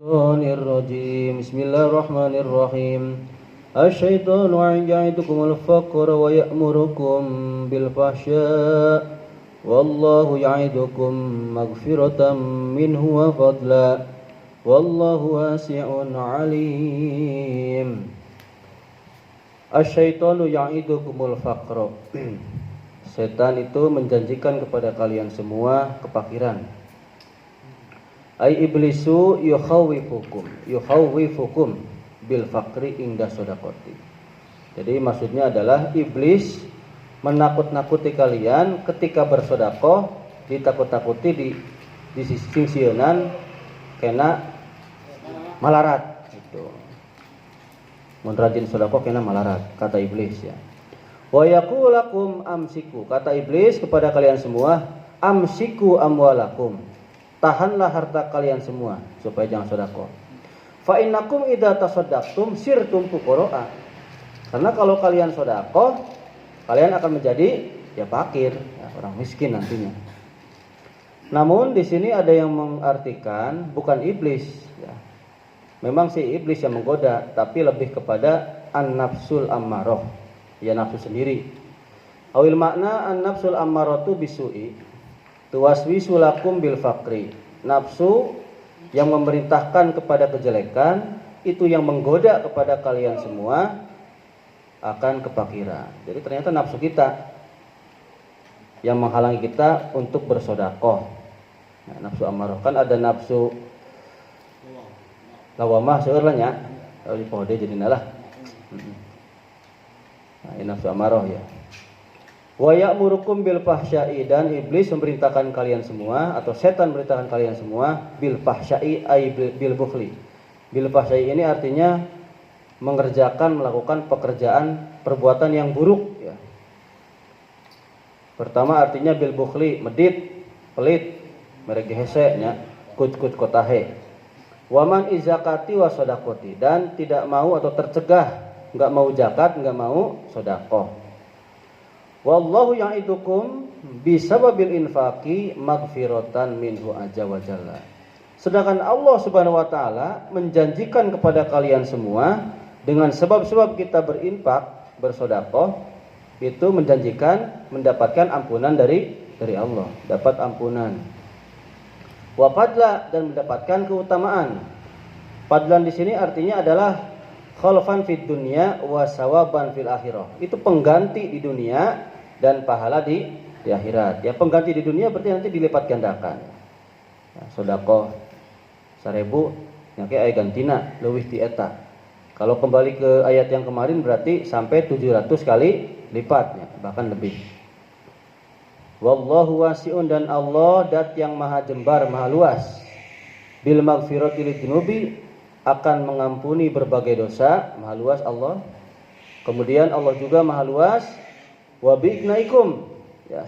الرجيم بسم الله الرحمن الرحيم الشيطان يعدكم الفقر ويأمركم بالفحشاء والله يعدكم مغفرة منه وفضلا والله واسع عليم Asyaitonu ya'idukumul faqra. Setan itu menjanjikan kepada kalian semua kefakiran. Ai iblisu yukhawwifukum bil faqri inda shadaqati. Jadi maksudnya adalah iblis menakut-nakuti kalian ketika bersedekah, ditakut-takuti di sisieunan kena malarat gitu. Mun rajin sedekah kena malarat, kata iblis ya. Wa yaqulakum amsiku, kata iblis kepada kalian semua, amsiku amwalakum. Tahanlah harta kalian semua supaya jangan sedekah. Fa innakum idza tasaddaqtum sirtum fuqara. Karena kalau kalian sedekah, kalian akan menjadi ya fakir, ya, orang miskin nantinya. Namun di sini ada yang mengartikan bukan iblis ya. Memang si iblis yang menggoda, tapi lebih kepada an-nafsul ammarah, ya nafsu sendiri. Awil makna an-nafsul ammaratu bisu'i tuwaswisu lakum bil faqri. Nafsu yang memerintahkan kepada kejelekan itu yang menggoda kepada kalian semua akan kefakiran. Jadi ternyata nafsu kita yang menghalangi kita untuk bersedekah. Nah, nafsu ammarah kan ada nafsu lawamah seurlanya kalau di pohode jadi nalah. Nah, ini nafsu amarah ya. Wa ya'murukum bil fahsya'i, dan iblis memerintahkan kalian semua atau setan memerintahkan kalian semua bil fahsya'i ay bil bukhli. Bil fahsya'i ini artinya melakukan pekerjaan perbuatan yang buruk ya. Pertama artinya bil bukhli, medit, pelit, merek hese nya, kut kotahe. Waman izakati wa sodakoti, dan tidak mau atau tercegah, nggak mau zakat, nggak mau sodakoh. Wallahu ya'idukum bisababil infaqi maghfiratan minhu azza wa jalla. Sedangkan Allah Subhanahu wa taala menjanjikan kepada kalian semua dengan sebab-sebab kita berinfak, bersodakoh, itu menjanjikan mendapatkan ampunan dari Allah, dapat ampunan. Wa fadla, dan mendapatkan keutamaan. Fadlan di sini artinya adalah khalfan fid dunya wa sawaban fil akhirah. Itu pengganti di dunia dan pahala di akhirat. Ya, pengganti di dunia berarti nanti dilipat gandakan. Ya, sedekah 1000 nya aya gantina leuwih ti eta. Kalau kembali ke ayat yang kemarin berarti sampai 700 kali lipatnya, bahkan lebih. Wallahu wasi'un, dan Allah dat yang maha jembar, maha luas. Bil maghfirati lidzunubi, akan mengampuni berbagai dosa, maha luas Allah. Kemudian Allah juga maha luas wa bi'naikum, ya,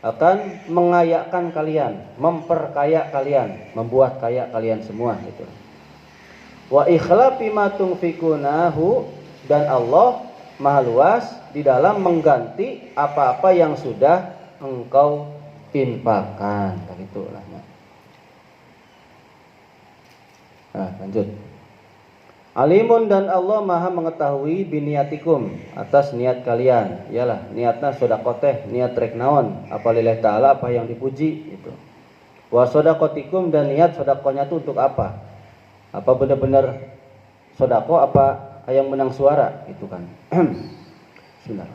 akan mengayakkan kalian, memperkaya kalian, membuat kaya kalian semua gitu. Wa ikhlafi ma tunfikunahu, dan Allah maha luas di dalam mengganti apa-apa yang sudah engkau infakkan, begitulah. Nah, lanjut. Alimun, dan Allah maha mengetahui biniatikum, atas niat kalian. Iyalah, niatna sedekah teh niat rek naon, apa lillahi taala, apa yang dipuji itu. Wa sedaqatikum, dan niat sedekahnya itu untuk apa? Apa benar-benar sedekah, apa yang menang suara itu kan. Bismillah.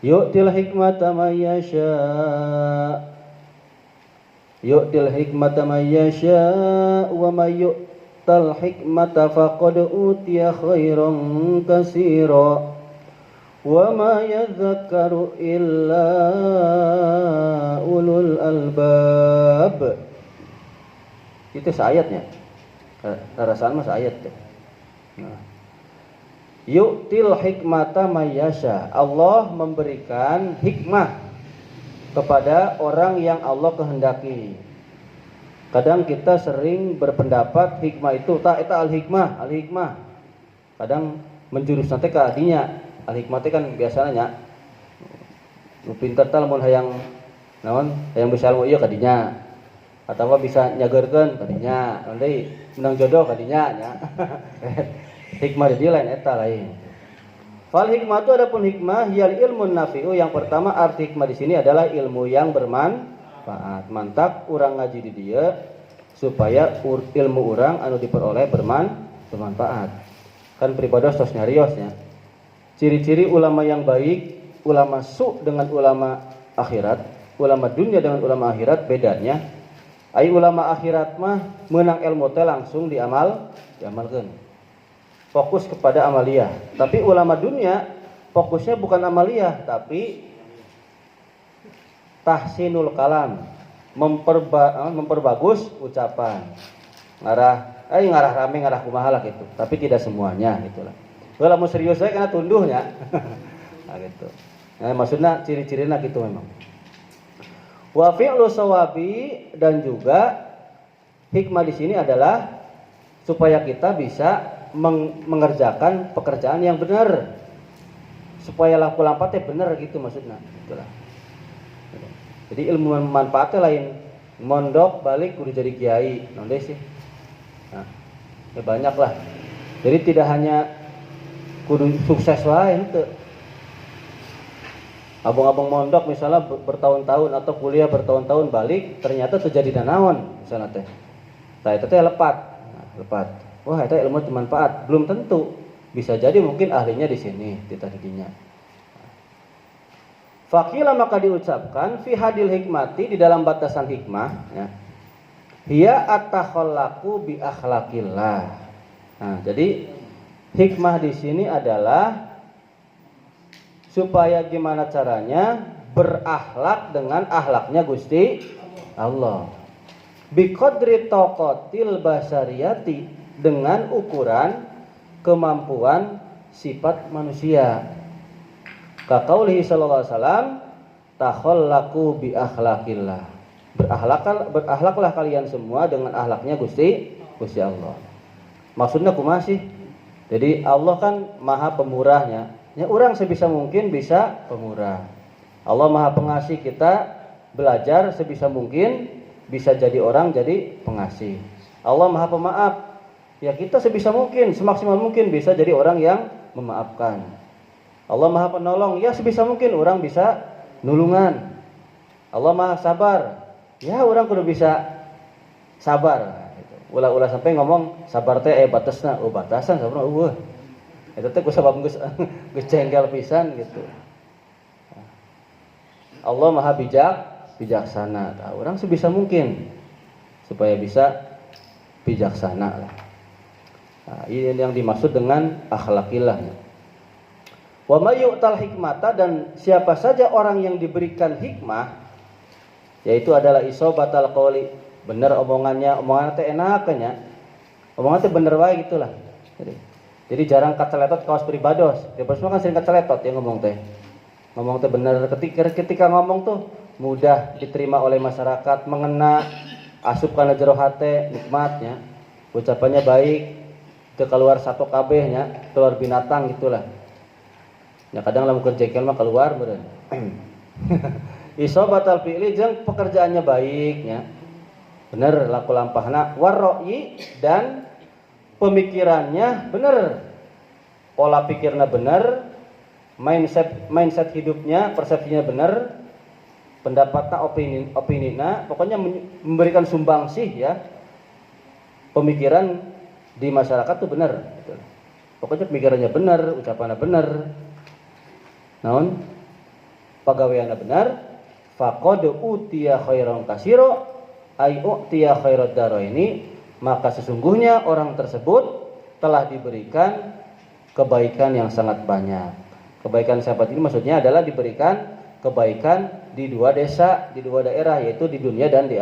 Yu'til hikmata may yasha, yu'til hikmata may yasha wa may yu'tal hikmata faqad utiya khairan katsira wa ma yadhakkaru illa ulul albab. Itu ayatnya. Rasaan mas ayat teh. Nah. Yu'til hikmata mayyasha, Allah memberikan hikmah kepada orang yang Allah kehendaki. Kadang kita sering berpendapat hikmah itu tak eta al-hikmah. Kadang menjurus nanti ke adinya. Al-hikmah itu kan biasanya nu pinter tah lamun hayang naon, hayang bisa ilmu ieu kadinya. atau bisa nyagerkeun kadinya nanti menang jodoh kadinya nya. Hikmah di lain eta lain. Fal hikmah itu adapun hikmah hiyal ilmun nafi'u, yang pertama arti hikmah di sini adalah ilmu yang bermanfaat. Mantak urang ngaji di dia supaya ilmu urang anu diperoleh bermanfaat. Kan pribados tos nyariosnya. Ciri-ciri ulama yang baik, ulama su dengan ulama akhirat, ulama dunia dengan ulama akhirat bedanya. Ai ulama akhirat mah meunang ilmu teh langsung diamalkeun. Fokus kepada amaliyah. Tapi ulama dunia fokusnya bukan amaliyah, tapi tahsinul kalam, memperbagus ucapan. Ngarah rame ngarah kumaha lah gitu. Tapi tidak semuanya gitulah. Kalau mau serius saya kena tunduhnya. Nah gitu. Nah, maksudnya ciri-cirinya gitu memang. Wa fi'lu sawabi, dan juga hikmah di sini adalah supaya kita bisa mengerjakan pekerjaan yang benar, supaya laku lampatnya benar gitu maksudnya itulah. Jadi ilmu manfaatnya lain mondok balik kudu jadi kiai nonde sih. Nah, ya banyak lah. Jadi tidak hanya kudu sukses wae henteu. Abang-abang mondok misalnya bertahun-tahun atau kuliah bertahun-tahun balik ternyata terjadi nanaon misalnya teh. Tah eta teh lepat. Nah, lepat. Wah, itu ilmu bermanfaat. Belum tentu. Bisa jadi mungkin ahlinya di sini, di tadinya. Faqila, maka diucapkan fi hadil hikmati, di dalam batasan hikmah ya. Hiya at-takhallaku bi akhlaqillah. Nah, jadi hikmah di sini adalah supaya gimana caranya berakhlak dengan akhlaknya Gusti Allah. Bi qadri taqatil basariyati, dengan ukuran kemampuan sifat manusia. Kaqaulihi sallallahu alaihi wasallam, takhallaqu bi akhlaqillah. Berakhlaklah kalian semua dengan akhlaknya Gusti Allah. Maksudnya kumaha sih? Jadi Allah kan Maha Pemurahnya. Ya, orang sebisa mungkin bisa pemurah. Allah Maha Pengasih, kita belajar sebisa mungkin bisa jadi orang jadi pengasih. Allah Maha Pemaaf. Ya kita sebisa mungkin, semaksimal mungkin bisa jadi orang yang memaafkan. Allah Maha Penolong, ya sebisa mungkin orang bisa nulungan. Allah Maha Sabar, ya orang kudu bisa sabar. Ulah sampai ngomong sabar teh batasna, batasan sabar Eta teh ku sabab geus jengkel pisan gitu. Allah Maha bijaksana. Nah, orang sebisa mungkin supaya bisa bijaksana lah. Nah, ini yang dimaksud dengan akhlakillah. Wa may yu'tal hikmata, dan siapa saja orang yang diberikan hikmah, yaitu adalah isobatal qauli, benar omongannya teh enaknya. Omongan teh bener wae gitulah. Jadi jarang kaceletot kaos pribados. Ya semua kan sering kaceletot ya ngomong teh. Ngomong teh bener, ketika ngomong tuh mudah diterima oleh masyarakat, mengena, asup kana jero hate, nikmatnya. Ucapannya baik, teu keluar satu kabehnya, keluar binatang gitulah. Ya kadang lamun jengkel mah keluar meureun. Isobatal fi'li, jeung pekerjaannya baiknya. Bener laku lampahna, warro'i, dan pemikirannya bener, pola pikirnya bener, mindset hidupnya, persepsinya bener, pendapatnya opininya, pokoknya memberikan sumbangsih ya, pemikiran di masyarakat tuh bener gitu. Pokoknya pemikirannya bener, ucapannya bener, naon pagaweannya bener, faqad utiya khairan katsira, ay utiya khairad daraini, maka sesungguhnya orang tersebut telah diberikan kebaikan yang sangat banyak. Kebaikan sahabat ini maksudnya adalah diberikan kebaikan di dua desa, di dua daerah, yaitu di dunia dan di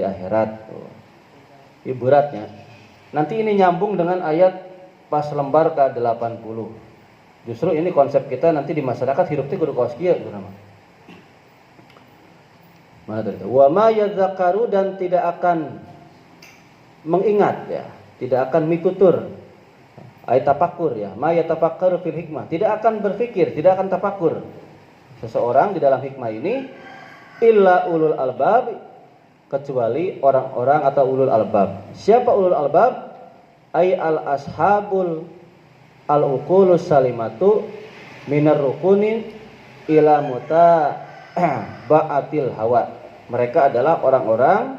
akhirat. Ibaratnya. Nanti ini nyambung dengan ayat pas lembar ke-80. Justru ini konsep kita nanti di masyarakat hidup teh kudu kaos kieu nama. Mana tadi? Wa ma yadzakaru, dan tidak akan mengingat ya, tidak akan mikutur, ayat tafakur ya, ma yatafakkaru fil hikmah, tidak akan berpikir, tidak akan tafakur seseorang di dalam hikmah ini, illa ulul albab, kecuali orang-orang atau ulul albab. Siapa ulul albab? Ay al ashabul al uqulus salimatu minar rukunin ila muta ba'atil hawa. Mereka adalah orang-orang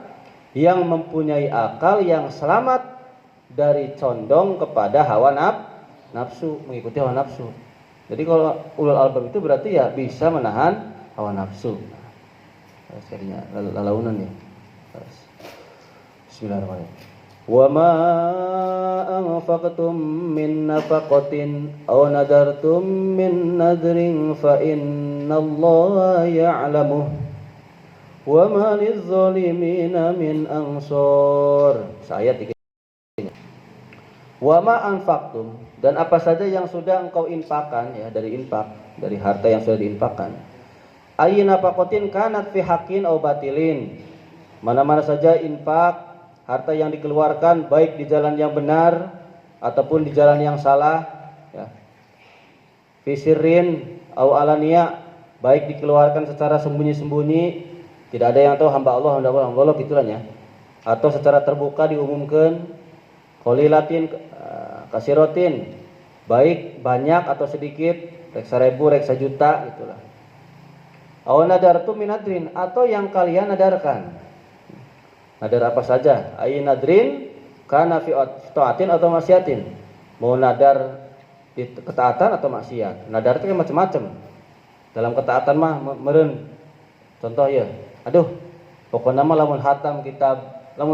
yang mempunyai akal yang selamat dari condong kepada hawa nafsu, mengikuti hawa nafsu. Jadi kalau ulul albab itu berarti ya bisa menahan hawa nafsu. Sekalinya lalaunan ya. Bismillahirrahmanirrahim. Wa ma anfaqtum min nafaqatin aw nadartum min nadrin fa innallaha ya'lamuh wa ma lizzalimina min ansar. Ayat 3. Wa ma anfaqtum, dan apa saja yang sudah engkau infakkan ya, dari infak, dari harta yang sudah diinfakkan. Ayyin nafaqatin kanat fi haqqin aw batilin. Mana-mana saja infak, harta yang dikeluarkan baik di jalan yang benar ataupun di jalan yang salah ya. Fi sirrin aw alaniya, baik dikeluarkan secara sembunyi-sembunyi, tidak ada yang tahu, hamba Allah gitulah ya. Atau secara terbuka diumumkan, qalilatin kasirotin, baik banyak atau sedikit, rek 1000 rek 1 juta gitulah. Aw nadartum min nadrin, atau yang kalian nadarkan. Nadar apa saja? Ay nadrin kana fi taatin atau maksiatin. Mau nadar di ketaatan atau maksiat. Nadar itu kan macam-macam. Dalam ketaatan mah meureun. Contoh ya. Aduh, pokoknya mah lamun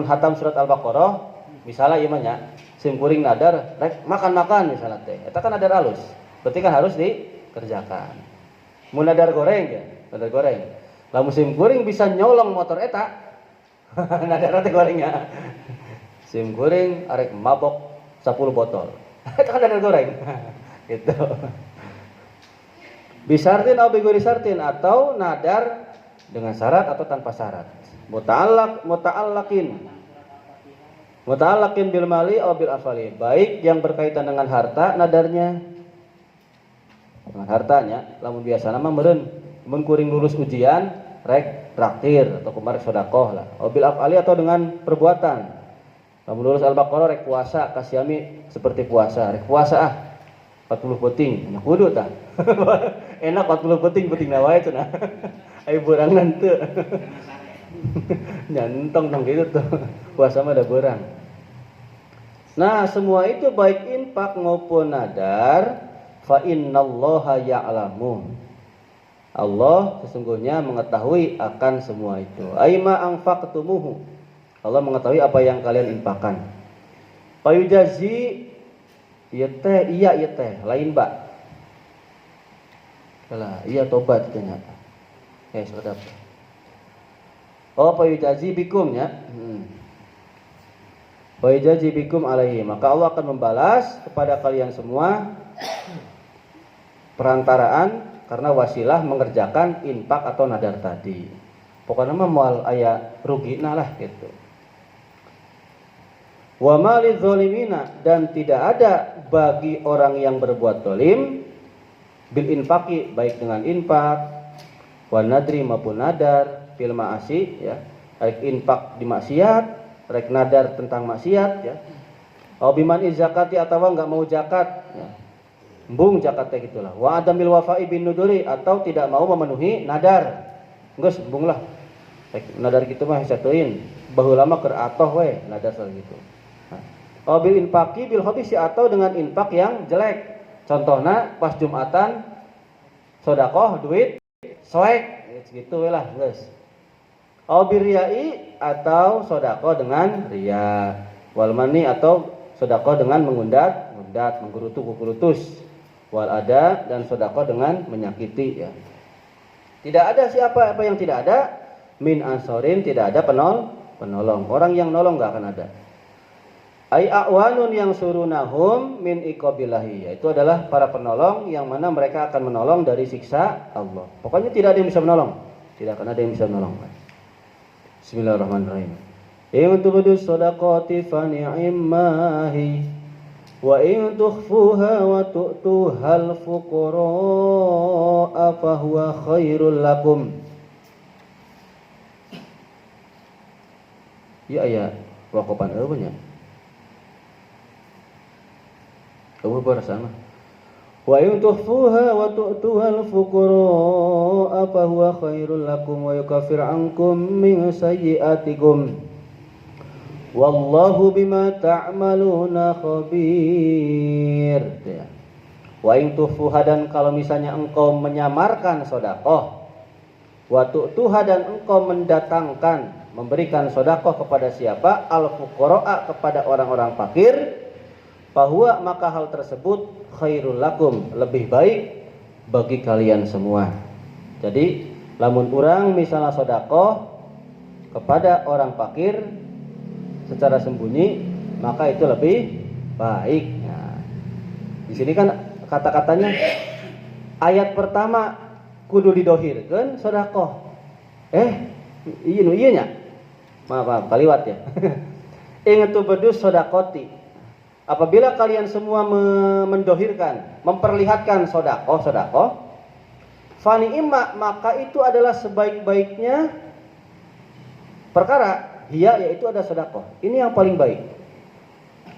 hatam surat Al-Baqarah, misalnya ieu mah nya, sim kuring nadar rek makan-makan misalnya teh. Eta kan nadar halus. Berarti kan harus dikerjakan. Mun nadar goreng ya, nadar goreng. Lamun sim kuring bisa nyolong motor eta, nadar teh gorengnya. Sim kuring arek mabok 10 botol. Eta kan nadar goreng. Gitu. Bisartin atau bigori sartin, atau nadar dengan syarat atau tanpa syarat. Muta'allaqin bil mali atau bil afali, baik yang berkaitan dengan harta nadarnya, dengan hartanya. Lamun biasa nama meureun mun kuring lulus ujian rek traktir atau kemarin sedekah lah. Bil afali atau dengan perbuatan. Lamun lulus Al-Baqarah rek puasa, kasiami seperti puasa, rek puasa 40 penting, nya kudu tah. Enak 40 penting na wae cenah. Ai beurang teu. Nyantong dong gitu tuh. Puasa mah ada beurang. Nah, semua itu baik infak maupun nadar, fa innallaha ya'lamu. Allah sesungguhnya mengetahui akan semua itu. Aima anfaqtumuhu. Allah mengetahui apa yang kalian infakkan. Payujazi iya teh lain Mbak. Lah, iya tobat ternyata. Sudah. Oh, payujazi bikum ya. Payujazi bikum alaihi, maka Allah akan membalas kepada kalian semua perantaraan karena wasilah mengerjakan infak atau nadar tadi. Pokoknya mah moal aya rugina lah gitu. Wa malidz zalimina, dan tidak ada bagi orang yang berbuat zalim bil infaqi, baik dengan infak, wa nadri maupun nadar, fil ma'asi ya, rek infak di maksiat, rek nadar tentang maksiat ya. Au biman zakati, atau enggak mau zakat ya. Embung zakat teh gitulah. Wa adamil wafa'i bin nuduri, atau tidak mau memenuhi nadar. Geus embung lah. Rek nadar kitu mah sateuin, baheula mah keur atoh we nadar gitu. Au bil infaqi bil khabisi, atau dengan infak yang jelek. Contohna pas Jumatan sedekah duit soek gitu we lah geus. Au birriyai, atau sedekah dengan riya. Wal mani, atau sedekah dengan mengundat, menggerutu-gerutus. Wal ada, dan sedekah dengan menyakiti ya. Tidak ada siapa apa yang tidak ada, min ansorin, tidak ada penolong. Orang yang nolong enggak akan ada. Ai awanun yang surunahum min iqabillahi, itu adalah para penolong yang mana mereka akan menolong dari siksa Allah. Pokoknya tidak ada yang bisa menolong, tidak akan ada yang bisa menolong. Bismillahirrahmanirrahim. In tubdu shadaqati fa ni'mahi wa in tukhfuha wa tu'tuhal fuqara fa huwa khairul lakum. Iya aya wakopan eueuh nya. Eueuh bersama. Wa in tukhfuha wa tu'tuhal fuqara fa huwa khairul lakum wa yukaffir ankum min sayyi'atikum. Wallahu bima ta'maluna khabir. Wa in tukhfuha, dan kalau misalnya engkau menyamarkan sedekah, wa tu'tuha, dan engkau mendatangkan, memberikan sedekah kepada siapa? Al fuqara, kepada orang-orang fakir. Bahwa maka hal tersebut khairul lakum, lebih baik bagi kalian semua. Jadi lamun urang misalnya sedekah kepada orang fakir secara sembunyi, maka itu lebih baik. Nah, di sini kan kata-katanya ayat pertama kudu didohirkeun sedekah. Ieu nu ieu nya. Maaf kaliwat ya. Ingat tu bedus sedekati. Apabila kalian semua mendohirkan, memperlihatkan sedekah, fani imma, maka itu adalah sebaik-baiknya perkara. Hiya, yaitu ada sedekah. Ini yang paling baik.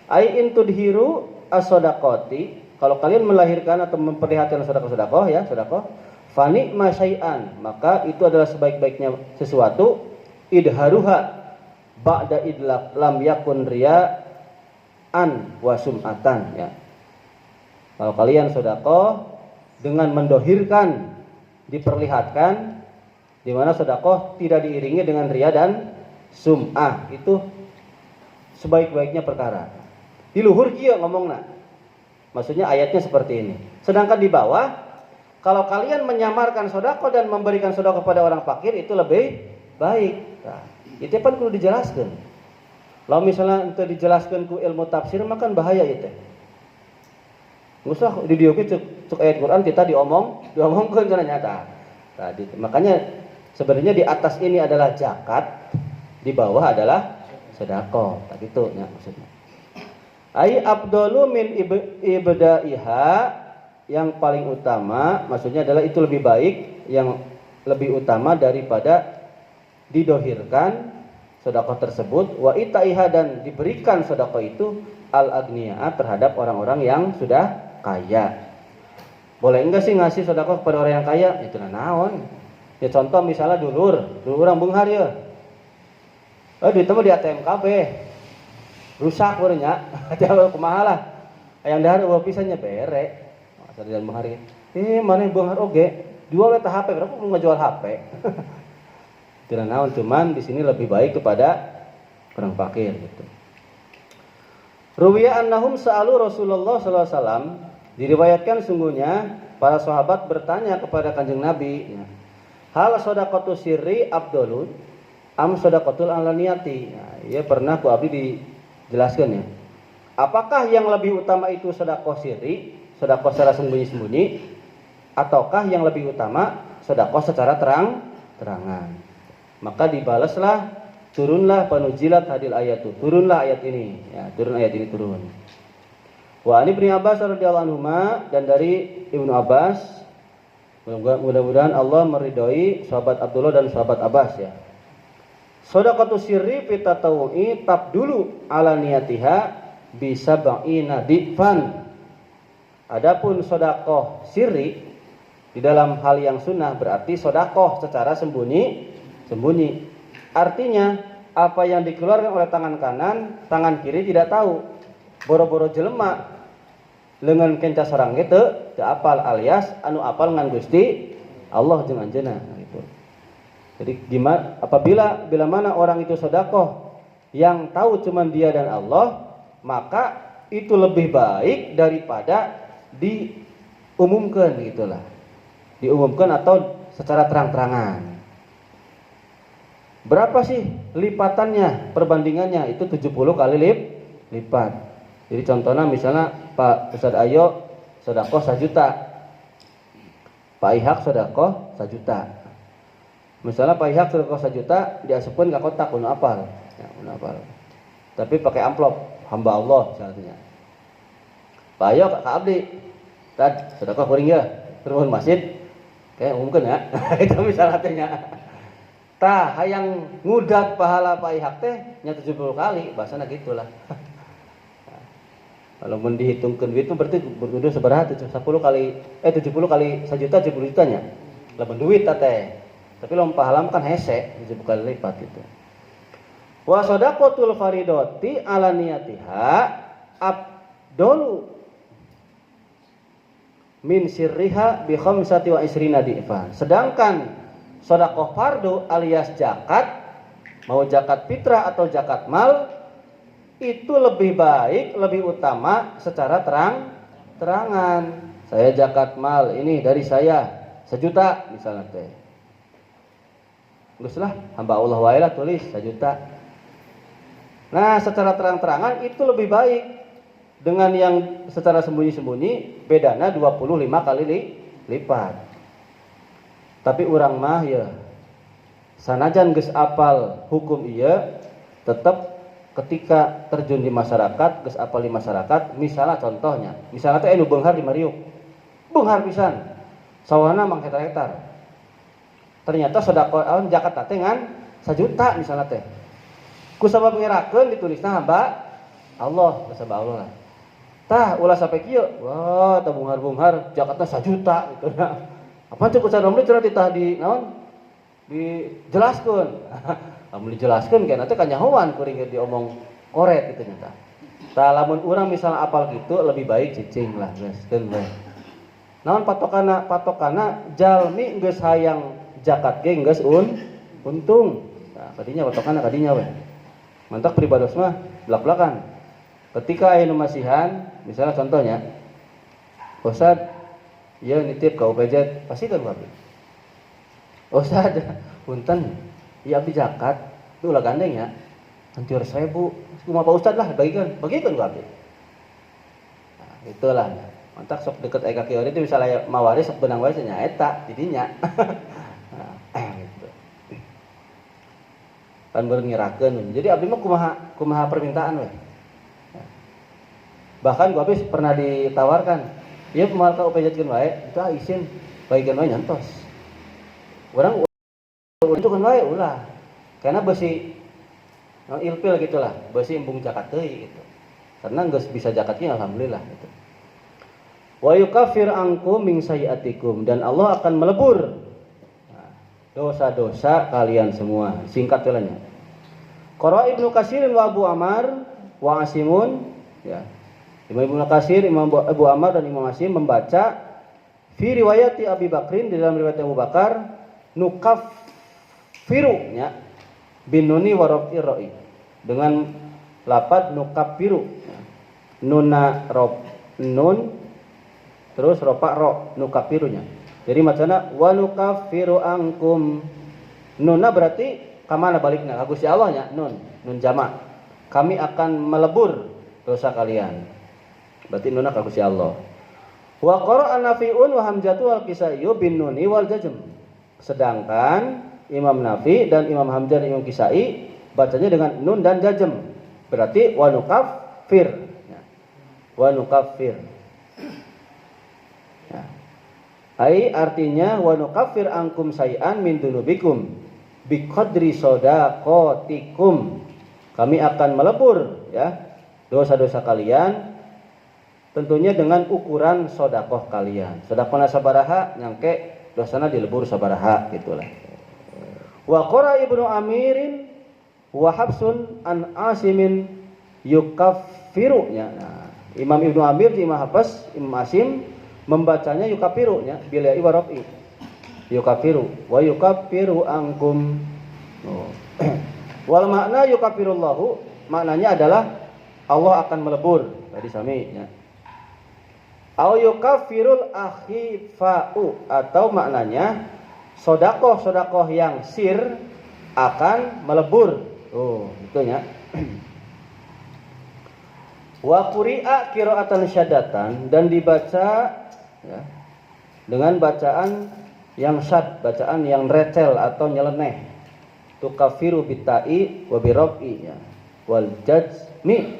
Ai in tudhiru as-sadaqati, kalau kalian melahirkan atau memperlihatkan sedekah ya, sedekah, fani ma syai'an, maka itu adalah sebaik-baiknya sesuatu. Idharuha ba'da idlaq lam yakun riya an wasum'atan ya. Kalau kalian sedekah dengan mendohirkan, diperlihatkan, di mana sedekah tidak diiringi dengan riya dan sum'ah, itu sebaik-baiknya perkara. Di luhur kieu ngomongna. Maksudnya ayatnya seperti ini. Sedangkan di bawah, kalau kalian menyamarkan sedekah dan memberikan sedekah kepada orang fakir, itu lebih baik. Nah, itu kan perlu dijelaskan. Kalau misalnya itu dijelaskan ku ilmu tafsir, makan bahaya itu. Usah di dieu cuk ayat Quran kita diomongkeun kana nyata. Tadi makanya sebenarnya di atas ini adalah zakat, di bawah adalah sedekah. Tak gitu nya maksudnya. Ai afdalu min ibda'iha, yang paling utama, maksudnya adalah itu lebih baik, yang lebih utama daripada didohirkan sedekah tersebut. Wa itaiha, dan diberikan sedekah itu al-agniya, terhadap orang-orang yang sudah kaya. Boleh enggak sih ngasih sedekah kepada orang yang kaya? Itu naon? Ya contoh misalnya dulur orang beunghar ya. Duit mah di ATM KB. Rusak urang nya. Atuh kumaha lah. Hayang dahar eueuh pisannya bere. Masa di beunghar ge. Maneh beunghar oge. Jual eta HP, berapa mau ngejual HP? Tidak naon, cuman di sini lebih baik kepada orang fakir gitu. Ruwiya annahum sa'alu Rasulullah sallallahu alaihi wasallam, diriwayatkan sungguhnya para sahabat bertanya kepada Kanjeng Nabi, hal shadaqatu sirri afdalun am shadaqatul alaniyati. Nah, ya pernah ku abdi dijelaskan ya. Apakah yang lebih utama itu sedekah sirri, sedekah secara sembunyi-sembunyi, ataukah yang lebih utama sedekah secara terang-terangan? Maka dibalaslah, turunlah panujilat hadil ayatu, turunlah ayat ini ya, turun. Wa ani Ibnu Abbas radhiyallahu anhuma, dan dari Ibnu Abbas, mudah-mudahan Allah meridhoi sahabat Abdullah dan sahabat Abbas ya. Shadaqatu sirri fi tatawu'i tabdulu ala niyatiha bi sab'ina difan. Adapun sedekah sirri di dalam hal yang sunnah berarti sedekah secara sembunyi. Artinya apa yang dikeluarkan oleh tangan kanan, tangan kiri tidak tahu. Boro-boro jelema leungeun kenca sareng ge teu apal, alias anu apal ngan Gusti Allah jeung anjeunna gitu. Jadi gimana apabila mana orang itu sedekah yang tahu cuman dia dan Allah, maka itu lebih baik daripada diumumkan gitulah. Diumumkan atau secara terang-terangan. Berapa sih lipatannya, perbandingannya? Itu 70 kali lipat. Jadi contohnya misalnya Pak Ustadz Ayo sedekah 1 juta, Pak Ihak sedekah 1 juta. Misalnya Pak Ihak sedekah 1 juta, diasupkeun ka kotak kudu apal. Ya, kudu apal. Tapi pakai amplop, hamba Allah misalnya. Pak Ayo ka abdi, tad sedekah kuring ya, turun masjid. Kayak umumkeun ya. Itu misalnya tanya. tah hayang ngudag pahala paihak teh nya 70 kali bahasana gitulah. Kalau mun dihitungkeun duit itu berarti kudu sabaraha tuh 10 kali 70 kali 1 juta 70 jutanya. Lamun duit teh. Tapi lamun pahala kan hese 70 kali lipat gitu. Wa shadaqatul faridati ala niyatiha abdolu min sirriha bi khamsati wa isrina di'fan. Sedangkan sedekah fardu alias zakat, mau zakat fitrah atau zakat mal, itu lebih baik, lebih utama secara terangan. Saya zakat mal ini dari saya 1 juta misalnya teh. Geus lah, hamba Allah wae lah tulis 1 juta. Nah, secara terang-terangan itu lebih baik dengan yang secara sembunyi-sembunyi bedana 25 kali lipat. Tapi urang mah ya sanajan geus apal hukum ieu tetap ketika terjun di masyarakat, geus apal di masyarakat, misalnya contohnya, misalnya teh anu beunghar di Mariuk. Beunghar pisan. Sawana mang hektar-hektar. Ternyata sedekah zakat teh ngan 1 juta misalnya teh. Ku sabab ngerakeun ditulisna hamba Allah, sabab Allah lah. Tah ulah sampai kieu. Wah, tah bunghar-bunghar zakatna 1 juta gitu na. Apa cukup sanomna cenah ditah di naon? Dijelaskeun. Lamun dijelaskeun kana teh kanyahoan kuring diomong koret kitu nya tah. Tah lamun urang misalnya apal kitu lebih baik cicing lah geuskeun we. Naon patokana jalmi geus hayang zakat ge geus untung. Nah, kadinya patokana kadinya we. Mantak pribados mah belak-belakan. Ketika aya nu masihan, misalnya contohnya, Ustad, ieu nitip ka UPJ, pasikeun ku abdi. Ustad, punten, ieu abdi zakat, itu ulah gandeng ya. Hancur 1000, kumaha Pak Ustad lah bagikeun ku abdi. Nah, itulah. Mantak sok deket aya ka kieu itu misalnya mawaris sok beunang wae nya eta didinya. Kan beureung ngirakeun. Jadi abdi mah kumaha permintaan we. Bahkan gua habis pernah ditawarkan, ieu moal ka UPJ-keun wae, tah izin bagikeun wae nyantos. Urang untukkeun wae ulah. Karena beusi ilpil gitulah, beusi embung zakat teuy gitu. Karena geus bisa zakatnya alhamdulillah gitu. Wa yukaffir ankum min sayiatikum, dan Allah akan melebur dosa-dosa kalian semua. Singkat tulanya. Qara Ibnu Katsir wa Abu Amar wa Asimun, ya. Imam Ibnu Katsir, Imam Abu Amar dan Imam Asim membaca fi riwayati Abi Bakrin, di dalam riwayat Abu Bakar, nukaffiru nya bin nuni wa rafi ra'i, dengan lafaz nukaffiru. Nunna rob nun terus ropa ro nukaffirunya. Jadi macana wa nukaffiru ankum. Nunna berarti kamana balikna ka Gusti Allah nya, nun jamak. Kami akan melebur dosa kalian. Berarti nunna ka Gusti Allah. Wa qara'a Nafi'un wa Hamzatu wal Kisai bin nuni wal jazm. Sedangkan Imam Nafi dan Imam Hamzah dan Imam Kisai bacanya dengan nun dan jazm. Berarti wa nukaffir. Wa nukaffir. Ai artinya wa nukaffir ankum say'an min dunubikum biqadri shadaqatikum. Kami akan melebur ya dosa-dosa kalian tentunya dengan ukuran sedekah kalian. Sedekahna sabaraha nyangke dosana dilebur sabaraha gitulah. Wa qara Ibnu Amirin wa Habsun an Asimin yukaffiru nya. Nah, Imam Ibnu Amir, Imam Habs, Imam Asim membacanya yukafiru nya bila iwarafi yukafiru wa yukafiru angkum. Wal makna yukafirullahu, maknanya adalah Allah akan melebur tadi sami nya. Au yukafirul akhifa'u, atau maknanya sedekah yang sir akan melebur. Itu nya. Wa quri'a qira'atan syadatan, dan dibaca ya, dengan bacaan yang syad, bacaan yang recel atau nyeleneh. Tukafiru bitai wa birab'i ya, wal jazmi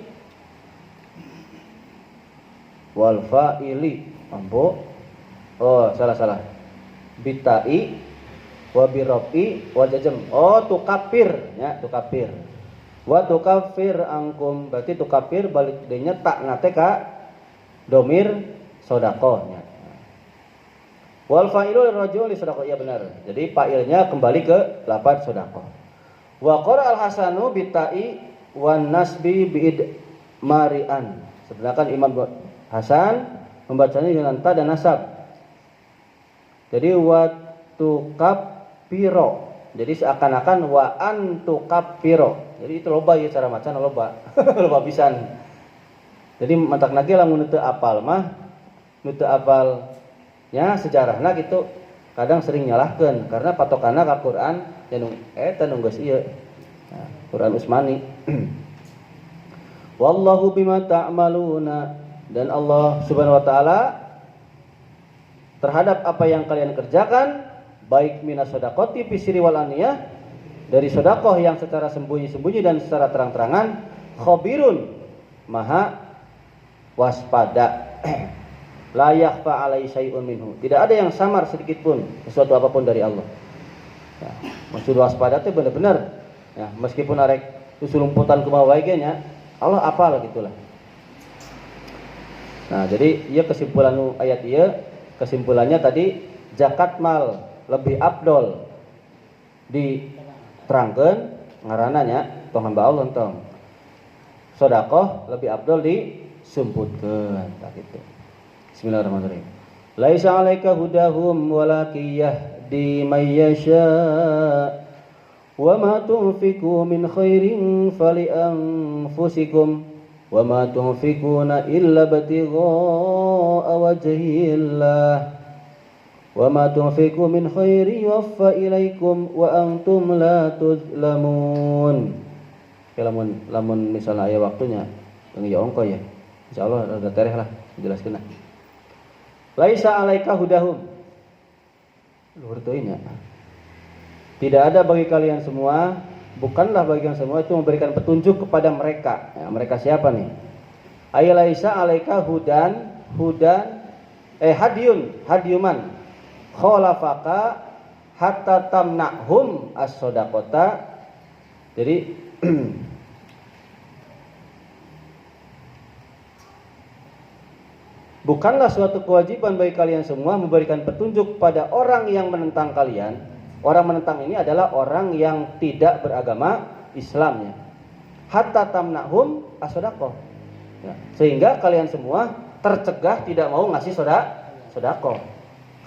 wal fa'ili. Ambo. Oh, salah. Bitai wa birrafi wal jazm. Oh, tukafir ya, tukafir. Wa tukafir angkum, berarti tukafir balik denya tak nate ka domir sedekah nya. Wal fa'ilu lirajul li sedekah, iya benar. Jadi fa'ilnya kembali ke lafaz sedekah. Wa qara al-Hasanu bitai wan nasbi biid marian. Sedangkan Imam Hasan membacanya dengan ta dan nasab. Jadi wa tukafiro. Jadi seakan-akan wa antukafiro. Jadi itu loba ya cara macan loba. Loba pisan. Jadi mantak lagi lamun teu apal mah nu teu apalnya sejarahna gitu kadang sering nyalahkeun karena patokanna ka Quran anu eta nu geus ieu. Nah, Quran Utsmani. Wallahu bima ta'maluna, dan Allah Subhanahu wa taala terhadap apa yang kalian kerjakan baik minas shadaqati fi sirri wal aniyah, dari sedekah yang secara sembunyi-sembunyi dan secara terang-terangan, khabirun, maha waspada. La yakhfa alaihi syai'un minhu, tidak ada yang samar sedikit pun sesuatu apapun dari Allah. Ya, maksud waspada itu benar-benar ya, meskipun arek usulumputan kumaha wae ge nya, Allah apal gitulah. Nah, jadi ieu kesimpulan ayat ieu, kesimpulannya tadi zakat mal lebih afdol diterangkeun ngaranna nya tong hamba Allah tong. Sedekah lebih afdol disumputkeun tah kitu. Bismillahirrahmanirrahim. Laisa 'alaika hudahum walakin yahdi may yasha. Wa ma tunfiqu min khairin fali anfusikum wa ma tunfiquna illa batigha'a wajhillah. Wa ma tunfiqu min khairin yuwaffa ilaikum wa antum la tuzlamun. Lamun misalnya aya waktunya yang ya ongko ya. Insyaallah rada tereh lah jelaskeun. Laisa 'alaika hudahum. Luhur teuing nya. Tidak ada bagi kalian semua, bukanlah bagi kalian semua itu memberikan petunjuk kepada mereka. Ya, mereka siapa nih? Ayalaisa 'alaika hadyuman khalafaka hatta tamna'hum as-shadaqata. Jadi bukanlah suatu kewajiban bagi kalian semua memberikan petunjuk pada orang yang menentang kalian. Orang menentang ini adalah orang yang tidak beragama Islamnya. Hatta tamna'hum as-shadaqah. Ya, sehingga kalian semua tercegah tidak mau ngasih sedekah.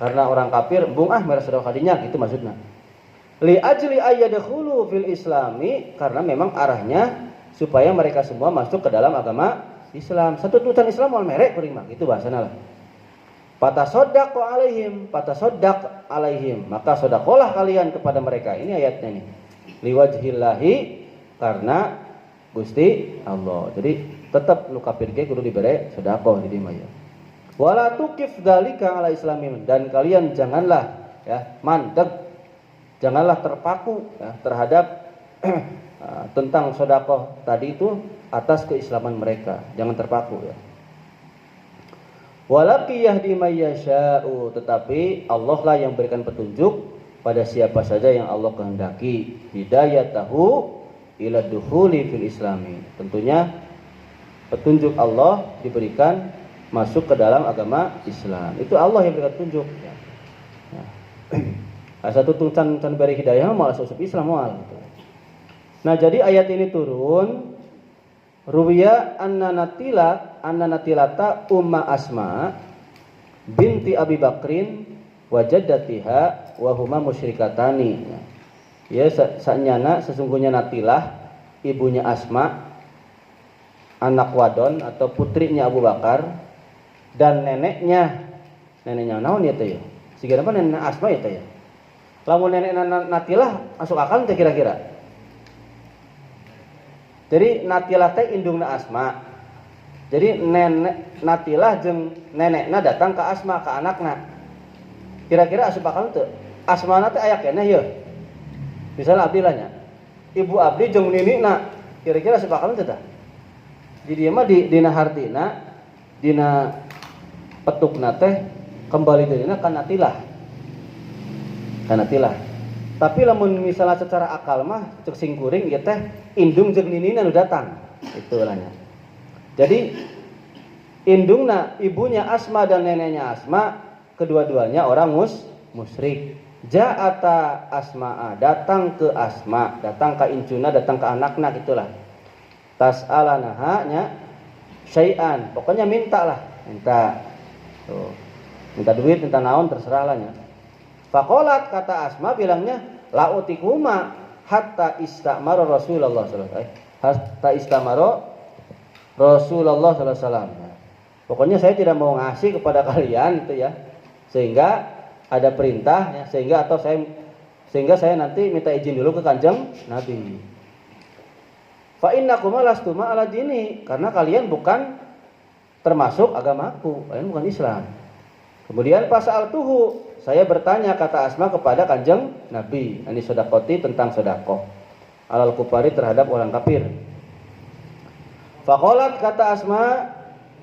Karena orang kafir embung merah sedekah kadinya gitu maksudnya. Li ajli ayyadkhulu fil islami, karena memang arahnya supaya mereka semua masuk ke dalam agama Islam. Satu tulisan Islam wal merek kuring mah gitu bahasana lah. Patasoddaq alaihim, maka sedekahlah kalian kepada mereka. Ini ayatnya nih. Liwajhillahi, karena Gusti Allah. Jadi tetap nu kafir ge kudu dibere sedekah di dieu mah ya. Wala tuqif dzalika ala islamin, dan kalian janganlah ya mandeg, janganlah terpaku ya, terhadap tentang sedekah tadi itu atas keislaman mereka. Jangan terpaku ya. Walaki yahdi may yasha'u, tetapi Allah lah yang berikan petunjuk pada siapa saja yang Allah kehendaki. Hidayatahu ila dukhuli fil islami. Tentunya petunjuk Allah diberikan masuk ke dalam agama Islam. Itu Allah yang berikan petunjuk. Nah, satu tungcan beri hidayah malah masuk Islam malah. Nah, jadi ayat ini turun Ruwiya anna natilata umma Asma binti Abi Bakrin wajaddatiha wa huma musyrikatani. Ya, sanyana sesungguhnya Natilah ibunya Asma, anak wadon atau putrinya Abu Bakar, dan neneknya naon ya teh ya? Siga apa nenek Asma ya teh ya? Lamun nenek Natilah masuk akal teh kira-kira? Jadi Natilah teh indungna Asma. Jadi nenek Natilah jeung nenekna datang ke Asma, ke anakna. Kira-kira asup akal teu? Asmana teh aya keneh ieu. Misalnya Abdi lah nya. Ibu Abdi jeung ninina, kira-kira asup akal teu tah? Di dieu mah dina hartina, dina petukna teh kembali deuna ka Natilah. Ka Natilah. Tapi lamun misalnya secara akal mah cek sing kuring ieu teh indung jeung ninina nu datang. Itu ulahnya. Jadi indungna ibunya Asma dan neneknya Asma kedua-duanya orang musyrik. Ja'ata Asma'a, datang ke Asma, datang ke incuna, datang ke anakna gitulah. Tas'alanaha nya syai'an, pokoknya minta. Tuh. Minta duit, minta naon terserah lah nya. Faqalat, kata Asma bilangnya, la utikuma hatta istamara Rasulullah sallallahu alaihi wasallam. Hatta istamara Rasulullah sallallahu alaihi wasallam. Pokoknya saya tidak mau ngasih kepada kalian itu ya. Sehingga ada perintah ya, sehingga saya nanti minta izin dulu ke Kanjeng Nabi. Fa innakuma lastuma ala dini, karena kalian bukan termasuk agamaku, kalian bukan Islam. Kemudian pasal tuhu, saya bertanya kata Asma kepada Kanjeng Nabi, ani sodakoti tentang sodakoh alal kufari terhadap orang kafir. Faqalat, kata Asma,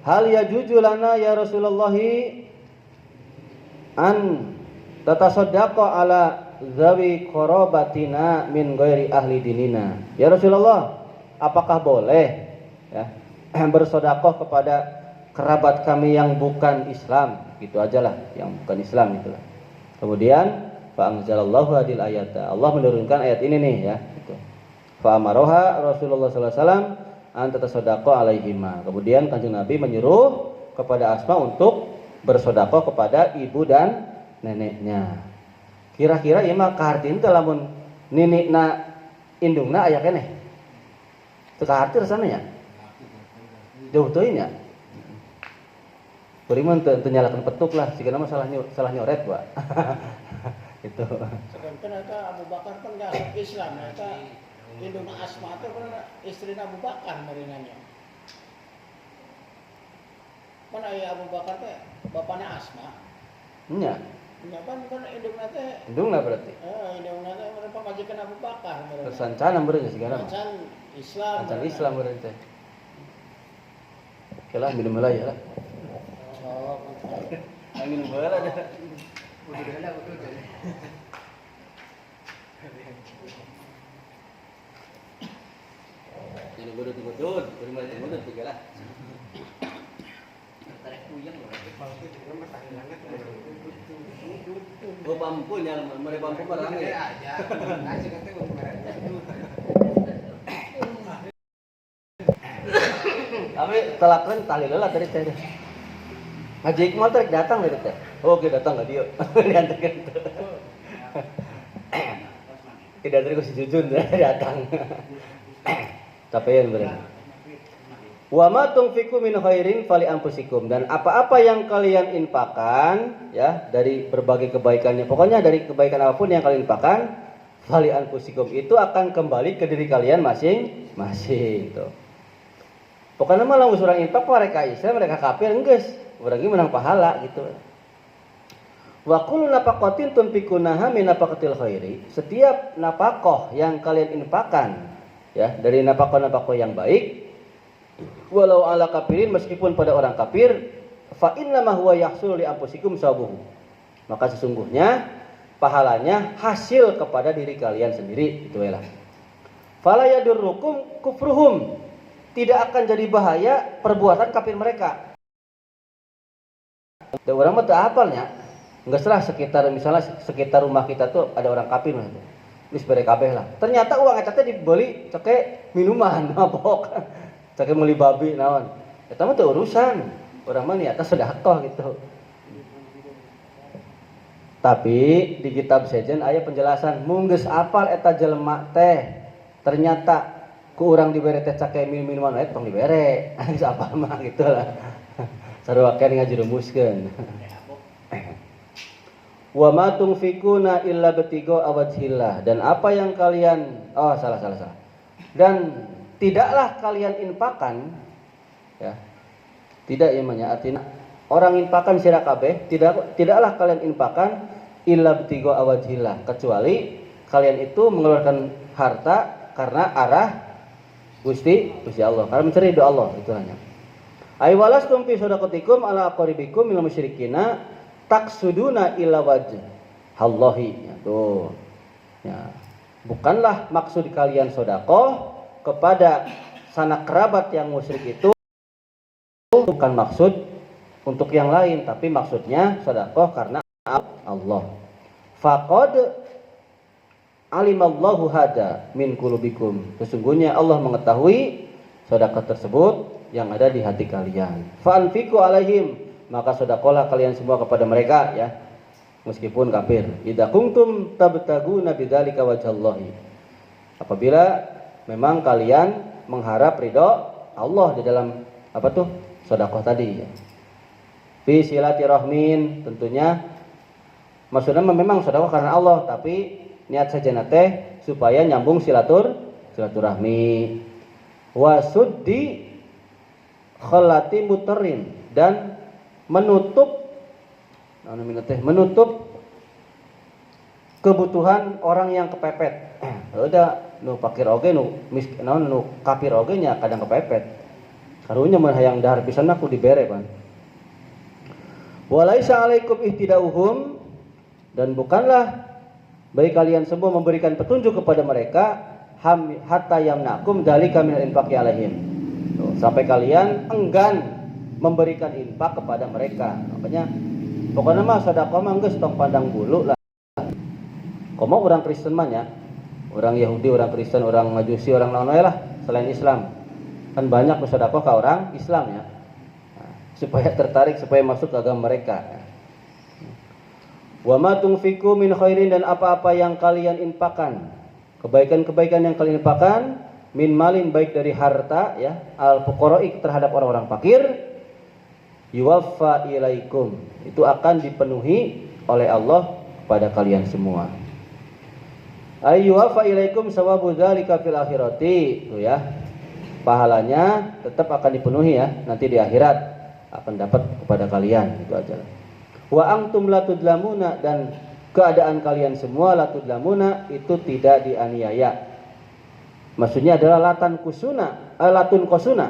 hal yajuju lana ya Rasulullahi an tatasaddaqa ala zawi qarabatina min ghairi ahli dinina. Ya Rasulullah, apakah boleh ya bersedekah kepada kerabat kami yang bukan Islam? Gitu ajalah, yang bukan Islam itulah. Kemudian fa anzalallahu hadil ayata, Allah menurunkan ayat ini nih ya, gitu. Fa amaroha Rasulullah sallallahu alaihi wasallam an tatasaddaqa alaihima. Kemudian Kanjeng Nabi menyuruh kepada Asma untuk bersedekah kepada ibu dan neneknya. Kira-kira ieu mah kahartin teh lamun ninikna indungna aya keneh. Teu kaharti rasana nya. Jauh teuing nya. Beuring mah teu nyalakeun petuk lah, sigana mah salah nyoret, Pak. Itu. Sekarang eta Abu Bakar kan enggak masuk Islam, eta indungna Asma teh kan istrina Abu Bakar marinanya. Mana aya Abu Bakar teh bapana Asma? Nya. Nya kan indungna teh. Indungna berarti. Indungna teh mereka majikan Abu Bakar. Tersancana beureun sigana mah. Can Islam. Can Islam beureun teh. Kela minum heula ya lah. Oh, Minum heula dah. Jadi gudut-gudut, gudut juga lah. Oh bambu nya, mereka bambu barang ya. Tapi telakkan tali lelah tadi teh. Ngaji Iqmal teh datang dari teh. Oke datang enggak dia. Diantarkan. Tidak tadi ku si Jujun datang. Capean bener. Wa ma tunfiqu min khairin fali anfusikum, dan apa-apa yang kalian infakkan ya dari berbagai kebaikannya, pokoknya dari kebaikan apapun yang kalian infakkan, fali anfusikum itu akan kembali ke diri kalian masing-masing tuh. Pokoknya malah usurang infak mereka Islam, mereka kafir geus, urang ge menang pahala gitu. Wa kullu nafaqatin tunfiqunaha min nafaqatil khairi, setiap nafkah yang kalian infakkan ya dari nafkah-nafkah yang baik, walau ala kafirin, meskipun pada orang kafir, fa inna ma huwa yahsul li anfusikum sawabuhu, maka sesungguhnya pahalanya hasil kepada diri kalian sendiri, itu lah. Fala yadurrukum kufruhum, tidak akan jadi bahaya perbuatan kafir mereka. Da urang mah teu hafalnya, geus lah sekitar misalnya sekitar rumah kita tuh ada orang kafir mah. Geus bare kabeh lah. Ternyata uang eta teh dibeli ceke minuman mabok. Cake meuli babi naon. Eta mah teu urusan. Urang mah niatna sedekah gitu. Tapi di kitab sejen aya penjelasan, mun geus apal eta jelema teh ternyata ku urang dibere teh cake minuman wae tong dibere. Geus apal mah gitu lah. Sarua keur ngajerumuskeun. Wa ma tunfikuna illa batigo awajhillah, dan apa yang kalian salah. Dan tidaklah kalian infakkan ya. Tidak imannya artinya orang infakkan sira kabeh, tidaklah kalian infakkan illa batigo awajhillah, kecuali kalian itu mengeluarkan harta karena arah Gusti Allah, karena mencari ridho Allah, itu hanya. Ay walastum fi sadaqatikum ala aqribikum minal musyrikina taksuduna ila wajh Allahi. Ya, tuh. Ya, bukanlah maksud kalian sedekah kepada sanak kerabat yang musyrik itu bukan maksud untuk yang lain, tapi maksudnya sedekah karena Allah. Faqad alimallahu hada min qulubikum. Sesungguhnya Allah mengetahui sedekah tersebut yang ada di hati kalian. Fa'anfiqu alaihim, maka sedekahlah kalian semua kepada mereka ya, meskipun kafir. Idza kuntum tabtaguna bidzalika wajhallahi. Apabila memang kalian mengharap ridho Allah di dalam apa tuh? Sedekah tadi ya. Fi silatirahmin, tentunya maksudnya memang sedekah karena Allah, tapi niat saja nate supaya nyambung silaturahmi. Wasuddi khalati muterin, dan menutup kebutuhan orang yang kepepet. Udah nu pakir oge nu miskin nu kafir oge nya kadang kepepet. Karunya mah hayang dahar pisan aku dibere pan. Walaisa alaikum ihtidauhum, dan bukanlah bagi kalian semua memberikan petunjuk kepada mereka hatta yamnakum dzalika minal infaqi alaihim. Sampai kalian enggan memberikan infak kepada mereka. Makanya pokoknya mah sedekah mah geus tong pandang bulu lah. Komo orang Kristen mah nya, orang Yahudi, orang Kristen, orang Majusi, orang naon lah selain Islam. Kan banyak sedekah ke orang Islam ya. Supaya tertarik, supaya masuk ke agama mereka. Wa ma tunfiqu min khairin, dan apa-apa yang kalian infakkan, kebaikan-kebaikan yang kalian infakkan, min malin, baik dari harta ya, al fuqara'i, terhadap orang-orang fakir, yuwaffa ilaikum, itu akan dipenuhi oleh Allah kepada kalian semua. Ay yuwaffa ilaikum sawabu dzalika fil akhirati, itu ya. Pahalanya tetap akan dipenuhi ya, nanti di akhirat akan dapat kepada kalian, itu aja. Wa antum la tudlamuna, dan keadaan kalian semua la tudlamuna, itu tidak dianiaya. Maksudnya adalah latun kosuna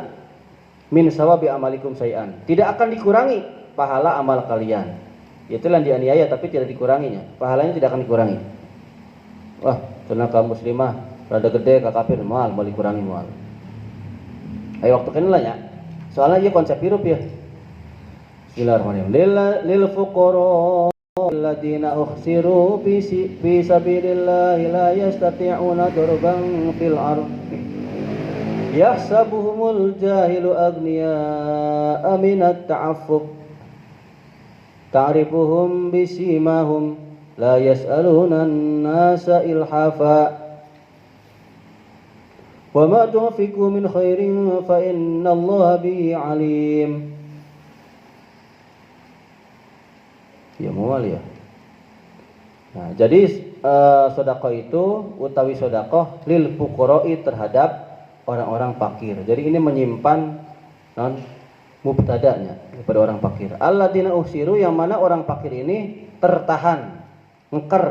min sawabi amalikum sayan, tidak akan dikurangi pahala amal kalian. Itulah yang dianiaya tapi tidak dikuranginya, pahalanya tidak akan dikurangi. Wah, karena kaum muslimah rada gede ka kafir moal dikurangi moal. Ayo waktu kenal ya. Soalnya dia konsep hidup ya. Bismillahirrahmanirrahim. Lil fuqara alladziina uhsiru fi sabilillahi la yastati'una darban fil ardi yahsabuhumul jahilu aghniya'a minat ta'affuf ta'rifuhum bisimahum la yas'aluna an-nasa ilhafa wa ma tunfiqu min khairin fa innallaha bihi alim. Ya mual ya. Nah, jadi sedekah itu utawi sedekah lil fuqara'i, terhadap orang-orang fakir. Jadi ini menyimpan non mubtada'nya kepada orang fakir. Alladzina usiru, yang mana orang fakir ini tertahan, ngker,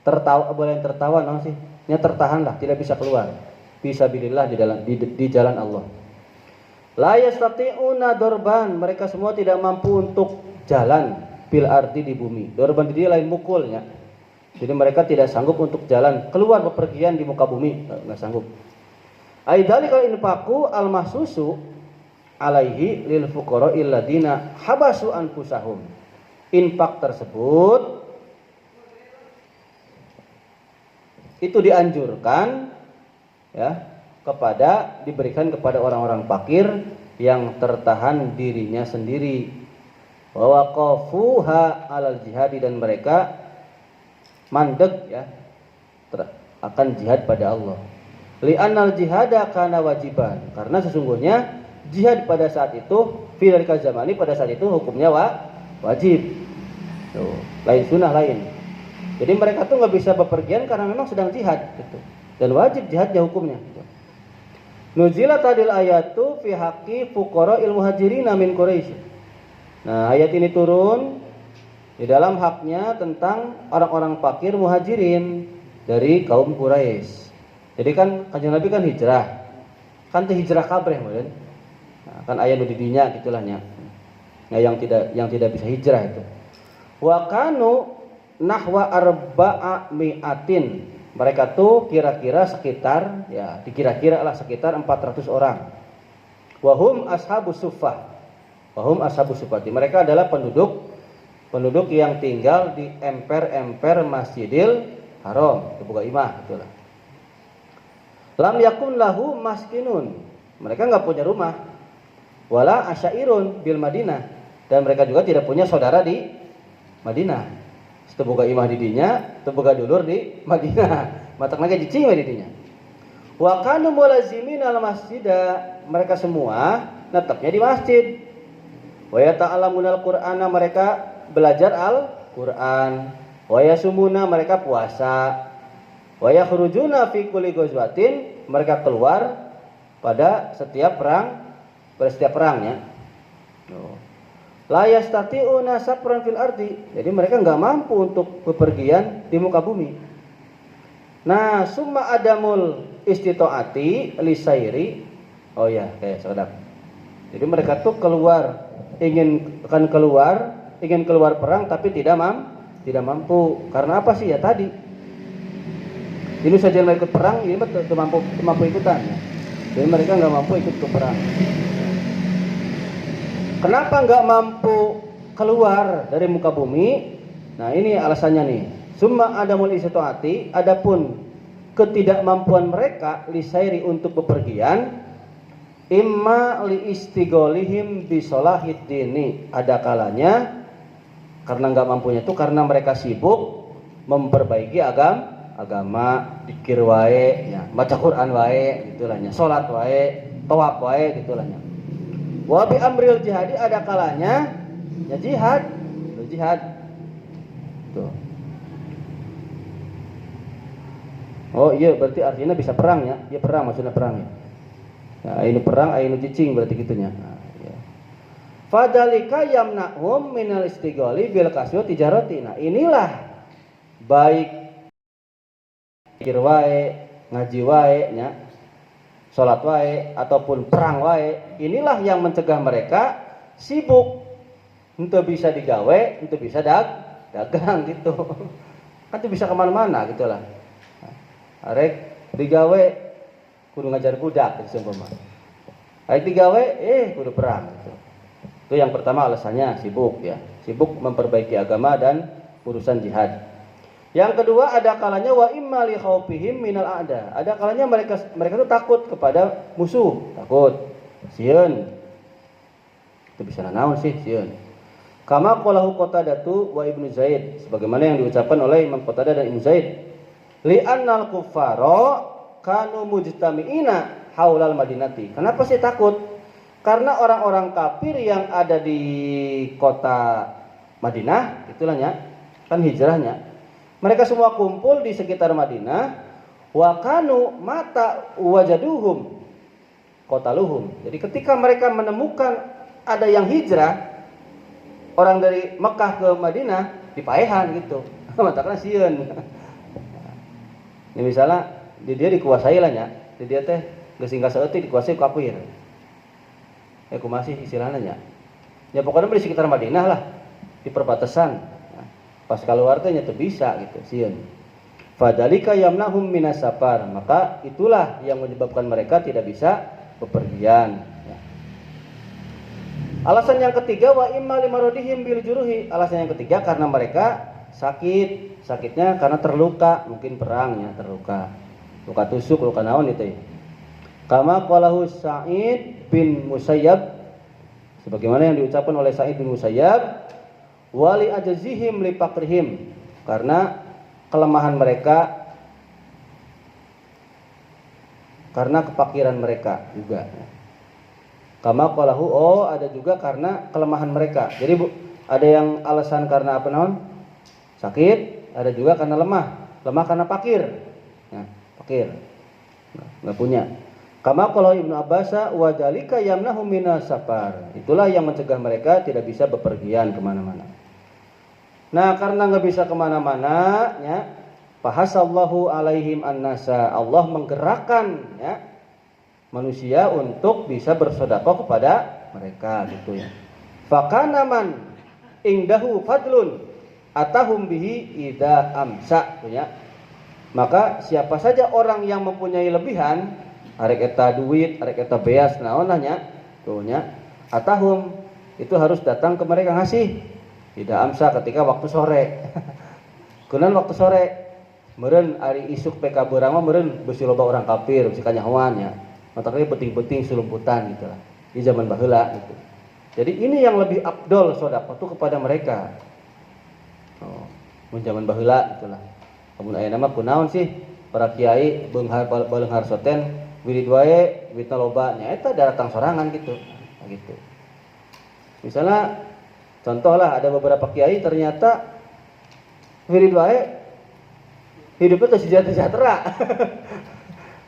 tertawa, boleh tertawa non sih? Nya tertahan lah, tidak bisa keluar. Fisabilillah, di jalan Allah. La yastati'una dorban, mereka semua tidak mampu untuk jalan bil ardi, di bumi. Dorban di dia lain mukulnya. Jadi mereka tidak sanggup untuk jalan keluar bepergian di muka bumi, enggak sanggup. Aidzalika infaqu al mahsusu alaihi lil fuqara'il ladina habasu anfusahum. Infak tersebut itu dianjurkan ya, diberikan kepada orang-orang fakir yang tertahan dirinya sendiri. Wa waqafuha alal jihadi, dan mereka mandek ya akan jihad pada Allah. Li'annal jihada kana wajiban, karena sesungguhnya jihad pada saat itu fi dzalika zamani, pada saat itu hukumnya wajib. Tuh, lain sunnah lain. Jadi mereka tuh nggak bisa bepergian karena memang sedang jihad gitu. Dan wajib jihadnya hukumnya. Nuzilat hadil ayatu fi haqqi fuqara'il muhajirin min Quraisy. Nah, ayat ini turun di dalam haknya tentang orang-orang fakir muhajirin dari kaum Quraisy. Jadi kan kanjeng Nabi kan hijrah. Kan teh hijrah kabreh meureun. Nah, kan aya nu di dinya gitulah nya. Nah, yang tidak bisa hijrah itu. Wa kanu nahwa arba'a mi'atin. Mereka tuh kira-kira sekitar, ya dikira-kira lah sekitar 400 orang. Wahum ashabus suffah. Wahum ashabus suffati. Mereka adalah penduduk yang tinggal di emper-emper Masjidil Haram, di Buga Imah itulah. Lam yakun lahu maskinun. Mereka enggak punya rumah. Wala asyairun bil Madinah, dan mereka juga tidak punya saudara di Madinah. Setebuga imah di dinya, tebuga dulur di Madinah. Matak lagi cicing di dinya. Wa kanu mulazimin al masjidah, mereka semua netapnya di masjid. Wa yata'allamuna al-Qur'ana, mereka belajar Al-Qur'an. Wa yasumuna, mereka puasa. Wa yakhrujuna fi kulli ghazwatin, mereka keluar pada setiap perangnya. La yastati'una safran fil ardi, jadi mereka enggak mampu untuk bepergian di muka bumi. Nah, summa adamul istitoati lisairi. Oh ya, kayak saudara. Jadi mereka tuh ingin keluar perang tapi tidak mampu. Karena apa sih ya tadi? Ini saja yang ikut perang, ini betul mampu ikutan. Ya. Jadi mereka nggak mampu ikut ke perang. Kenapa nggak mampu keluar dari muka bumi? Nah ini alasannya nih. Summa adamul istitoati, adapun ketidakmampuan mereka lisairi untuk bepergian, imma li istigolihim bisolahid dini, ada kalanya karena nggak mampunya itu karena mereka sibuk memperbaiki agama, dikir wae, ya, baca Quran wae, gitulahnya, salat wae, tawaf wae, gitulahnya. Wa bi amril jihadi, ada kalanya ya jihad. Tuh. Oh iya, berarti artinya bisa perang ya. Iya perang, maksudnya perang ya. Nah, ini perang, ini cicing berarti gitunya. Nah, ya. Fadalika yamna'hum minal istighali bil kasyo tijarati. Nah, inilah baik pikir wae, ngaji wae nya, salat wae ataupun perang wae, inilah yang mencegah mereka sibuk untuk bisa digawe, untuk bisa dagang gitu. Kan itu bisa kemana-mana gitulah. Arek digawe kudu ngajar budak gitu seumpama. Arek digawe kudu perang gitu. Itu yang pertama alasannya sibuk ya. Sibuk memperbaiki agama dan urusan jihad. Yang kedua, ada kalanya wa imma li khaufihim minal a'da. Ada kalanya mereka itu takut kepada musuh, takut. Sieun. Itu bisa naon sih sieun. Kama qalahu Qatadatu wa Ibnu Zaid, sebagaimana yang diucapkan oleh Imam Qatadah dan Ibnu Zaid. Li'annal kuffara kanu mujtami'ina haulal Madinati. Kenapa sih takut? Karena orang-orang kafir yang ada di kota Madinah, itulahnya, kan hijrahnya. Mereka semua kumpul di sekitar Madinah. Wa kanu mata wajaduhum qataluhum. Jadi ketika mereka menemukan ada yang hijrah, orang dari Mekah ke Madinah, dipaehan gitu. Matakan sieun. Ini misalnya dia dikuasai lah nya. Dia teh geus singkat saeutik dikuasai ku kafir. Kumasih istilahnya nya. Ya pokoknya di sekitar Madinah lah, di perbatasan. Pas keluar teh nya teu bisa gitu sieun. Fadzalika yamnahum minas safar, maka itulah yang menyebabkan mereka tidak bisa bepergian ya. Alasan yang ketiga wa imma limaradihim bil juruhi. Alasan yang ketiga karena mereka sakitnya karena terluka, mungkin perangnya terluka. Luka tusuk, luka naon itu ya. Kama qalahu Sa'id bin Musayyab, sebagaimana yang diucapkan oleh Sa'id bin Musayyab, wali ajazihim li fakrihim, karena kelemahan mereka, karena kepakiran mereka juga. Kama qalahu, ada juga karena kelemahan mereka. Jadi ada yang alasan karena apa naon? Sakit, ada juga karena lemah karena fakir. Nah, fakir. Enggak punya. Kama qala Ibnu Abbas wa dzalika yamnahum minas safar. Itulah yang mencegah mereka tidak bisa bepergian kemana-mana. Nah, karena nggak bisa kemana-mana, ya, fahasallahu alaihim annasa. Allah menggerakkan ya manusia untuk bisa bersedekah kepada mereka gitu ya. Fakana man indahu fadlun atahum bihi idza amsa ya. Maka siapa saja orang yang mempunyai lebihan arek eta duit, arek eta beas naon nya tuh nya atahum itu harus datang ke mereka ngasih idza amsa ketika waktu sore. Kunaon waktu sore meureun ari isuk PK beurang mah meureun beusi loba orang kafir beusi kanyahoan nya. Matakna penting-penting sulumputan gitu lah di zaman baheula gitu. Jadi ini yang lebih afdol sedekah itu kepada mereka. Oh, mun zaman baheula gitulah. Amun ayeuna mah kunaon sih para kiai beunghar baleunghar soten wirid wae duitna loba nya eta datang sorangan gitu. Nah, gitu. Misalnya contoh lah ada beberapa kiai ternyata wirid wae hidupnya sejahtera.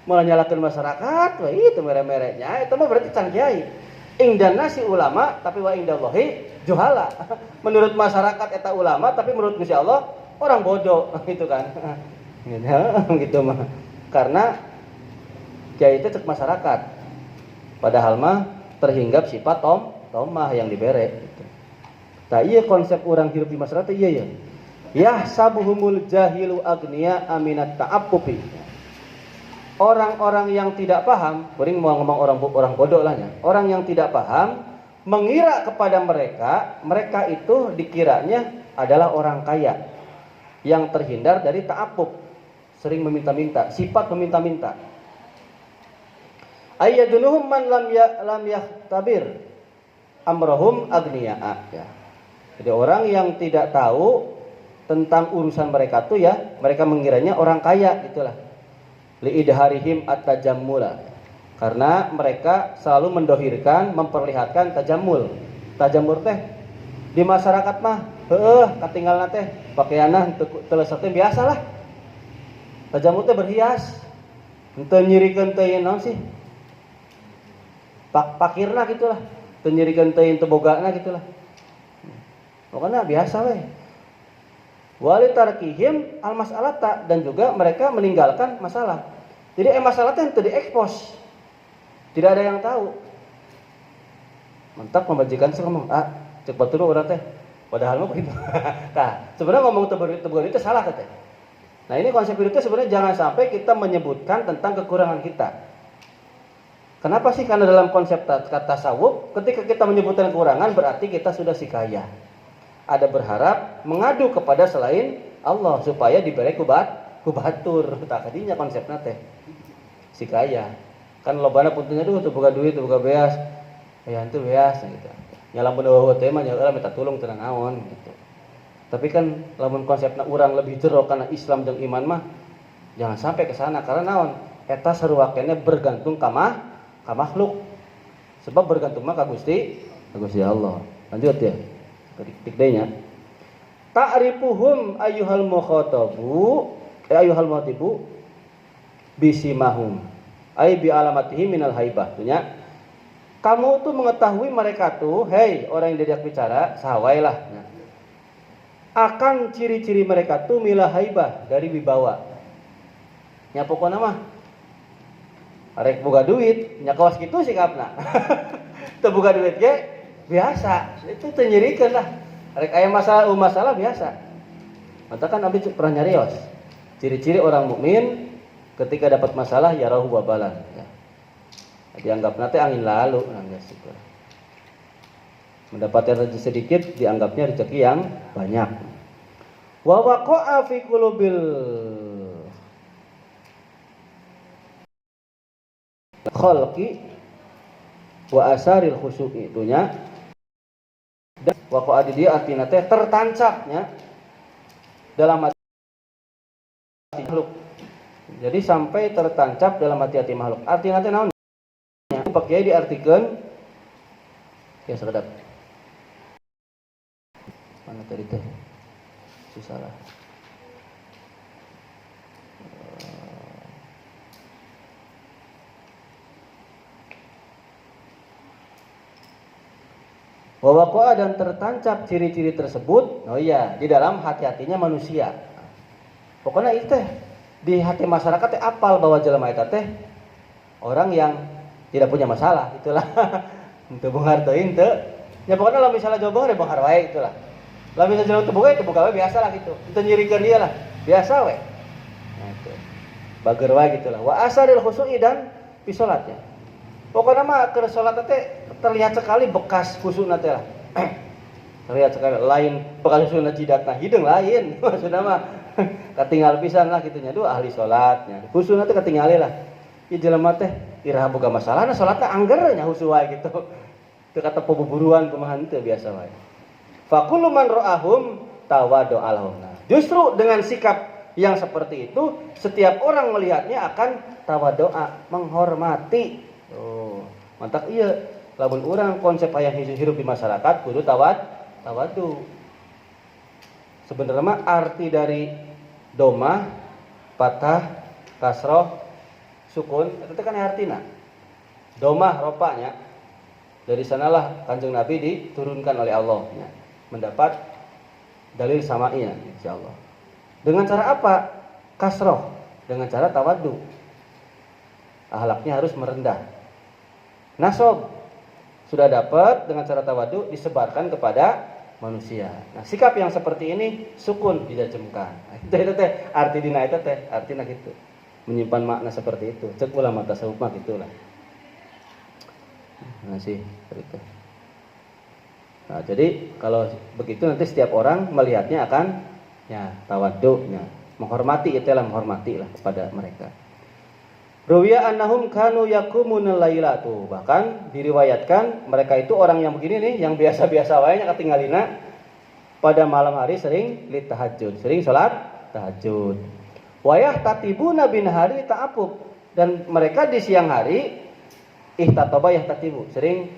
Malah nyalakeun masyarakat, wah itu mere-merenya, itu mah berarti can kiai. Ingdana si ulama, tapi wa ingdallahi juhala. Menurut masyarakat eta ulama, tapi menurut Gusti Allah orang bodoh, gitu kan. Gitu mah. Karena kiai itu cek masyarakat. Padahal mah terhinggap sifat tomah yang dibere gitu. Tah ieu konsep orang hidup di masyarakat iya ya. Yahsabuhumul jahilu agniya aminat ta'appufi. Orang-orang yang tidak paham, bering mau ngomong orang bodoh lah ya. Orang yang tidak paham mengira kepada mereka itu dikiranya adalah orang kaya yang terhindar dari ta'appub, sering meminta-minta, sifat meminta-minta. Ayyadunuhum man lam yahtabir amrahum agniya'a ya. Jadi orang yang tidak tahu tentang urusan mereka tuh ya, mereka mengiranya orang kaya gitulah. Liidharihim at-tajammula. Karena mereka selalu mendohirkan, memperlihatkan tajammul. Tajammul teh di masyarakat mah katinggalna teh pakaianna teu teh biasalah. Tajammul teh berhias. Henteu nyirikeun teh naon sih? Pakirna gitulah. Teu nyirikeun teh teu bogana gitulah. Pokoknya biasa we. Walitarkihim al-mas'alata, dan juga mereka meninggalkan masalah. Jadi masalah itu diekspos. Tidak ada yang tahu. Mantap pembajikan sih ngomong, cek batur urang teh. Padahal mah begitu. Nah, sebenarnya ngomong teu itu salah teh. Nah, ini konsep hidup itu sebenarnya jangan sampai kita menyebutkan tentang kekurangan kita. Kenapa sih? Karena dalam konsep kata tasawuf, ketika kita menyebutkan kekurangan berarti kita sudah si kaya. Ada berharap mengadu kepada selain Allah supaya diberi kubatur. Tak kadinya konsepna teh si kaya. Kan lobana puntennya teu boga duit, teu boga beas. Ya henteu beas gitu. Nya lamun eueuh teh mah nya minta tulung teu naon gitu. Tapi kan lamun konsepna urang lebih jero kana Islam jeung iman mah jangan sampai ke sana karena naon? Eta saruwakenna bergantung ka makhluk. Sebab bergantung mah ka Gusti Allah. Lanjut ya. Titik D-nya. Ta'rifuhum ayyuhal mukhatabu ayyuhal mukhatibu bisimahum ay bi alamatihim minal haibah. Tunya kamu tuh mengetahui mereka tuh, hei orang yang diajak bicara, sahawailah. Nah, akan ciri-ciri mereka tuh milah haibah, dari wibawa. Nya pokokna mah arek boga duit, nya kawas kitu sikapna. Teu boga duit ge biasa, itu tenyerikeun lah. Rek aya masalah biasa. Maka kan Abi pernah nyarios. Ciri-ciri orang mukmin ketika dapat masalah ya rahu wabalan ya. Dianggap nanti angin lalu syukur. Mendapatkan rezeki sedikit dianggapnya rezeki yang banyak. Wa waqa'a fi qulubil khalqi wa asaril khusyu'i itunya. Dan waqa'a di dia artinya teh tertancapnya dalam hati makhluk. Jadi sampai tertancap dalam hati-hati makhluk. Artinya teh naon? Pakai diartikeun ya sekedap. Mana tadi teh? Susah lah. Wawakoa dan tertancap ciri-ciri tersebut, oh iya, di dalam hati-hatinya manusia. Pokoknya itu teh di hati masyarakat teh apal bahwa jelema eta teh orang yang tidak punya masalah, itulah. Untuk benghar teuing teu. Ya pokoknya kalau misalnya jawa benghar wae itulah. Lah bisa jalan terbuka itu buka we biasa lah gitu. Itu nyirikeun dia lah. Biasa we. Nah itu. Bager wae gitulah. Wa asaril khusu'i dan fi salatnya. Pokoknya mah keur salat teh terlihat sekali bekas khusyukna teh lah. Terlihat sekali lain bekas khusyukna jidatna hideung lain. Maksudna mah katinggal pisan lah kitu nya. Duh ahli salatnya. Khusyukna teh katingali lah. Ieu jelema teh iraha boga masalahna salatna angger nya khusyuk wae gitu. Teu kata pemburuan kumaha teu biasa wae. Faqullu man ra'ahum tawadu alhum. Justru dengan sikap yang seperti itu, setiap orang melihatnya akan tawadoa, menghormati. Oh, mantap iya. Lamun orang konsep aya hirup di masyarakat kudu tawadu. Sebenarnya mah arti dari domah, patah, kasroh, sukun, itu kan artina. Domah ropanya. Dari sanalah Kanjeng Nabi diturunkan oleh Allah, ya, mendapat dalil samainya, insyaallah. Dengan cara apa? Kasroh, dengan cara tawadu. Akhlaknya harus merendah. Nasob sudah dapat dengan cara tawadu disebarkan kepada manusia. Nah, sikap yang seperti ini sukun dijajemkan. Itu teh arti dina itu teh, artinya gitu. Menyimpan makna seperti itu. Cek ulama tasawuf mah gitulah. Nah sih itu. Nah, jadi kalau begitu nanti setiap orang melihatnya akan ya tawaddunya, menghormati, itulah menghormati lah kepada mereka. Ruwiya annahum kanu yaqumunal laila tuh. Bahkan diriwayatkan mereka itu orang yang begini nih, yang biasa-biasa wae nya katinggalina pada malam hari sering lit tahajud, sering salat tahajud. Wayah tatibuna bin hari ta'apub, dan mereka di siang hari ihtatoba yahtatibu, sering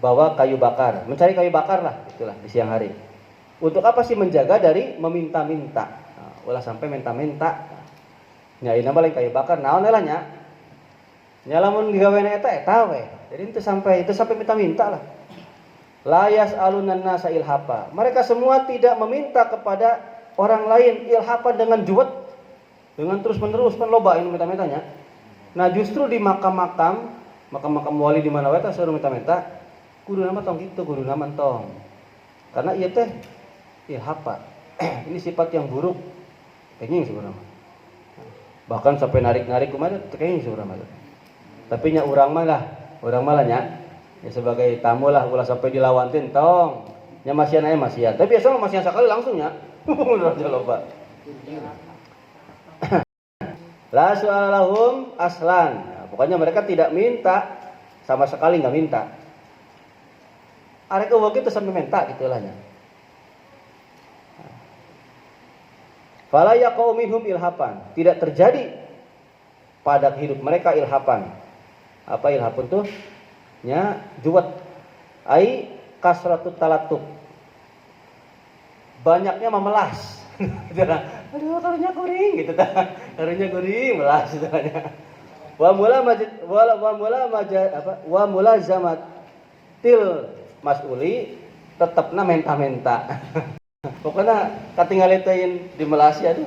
bawa kayu bakar, mencari kayu bakar lah, itulah di siang hari. Untuk apa sih? Menjaga dari meminta-minta. Nah, ulah sampai minta-minta. Nyai nama lain kayu bakar, naon lah nya. Nya lamun digaweana eta we. Jadi itu sampai minta-minta lah. La yas'alunan nasa ilhapa. Mereka semua tidak meminta kepada orang lain ilhapa dengan juwet, dengan terus-menerus kan loba ini minta-mintanya. Nah, justru di makam-makam wali di mana wae teh suruh minta-minta, kudu nama tong kitu, kudu nama tong. Karena ieu teh ilhapa. Ini sifat yang buruk. Kenging sebenarnya. Bahkan sampai narik-narik kumaha kenging sebenarnya. Tapi nya urang mah lah nya. Ya sebagai tamu lah ulah sampai dilawantin tong. Nya masian aya masian. Tapi biasa mah masian sakali langsung nya. Udah loba. La su'ala lahum aslan. Ya, pokoknya mereka tidak minta, sama sekali enggak minta. Arek eueuh kitu sampai minta gitulah nya. Fala yaqau minhum ilhapan. Tidak terjadi pada hidup mereka ilhapan. Apa ilhapun tuh? Nya juwat. Ai kasratut talatub. Banyaknya memelas. Aduh, karunya kuring gitu tah. Karunya kuring melas gitu nya. Wa mula zamat til mas'uli tetepna menta-menta. Pokoknya katingali teuin di Malaysia tuh.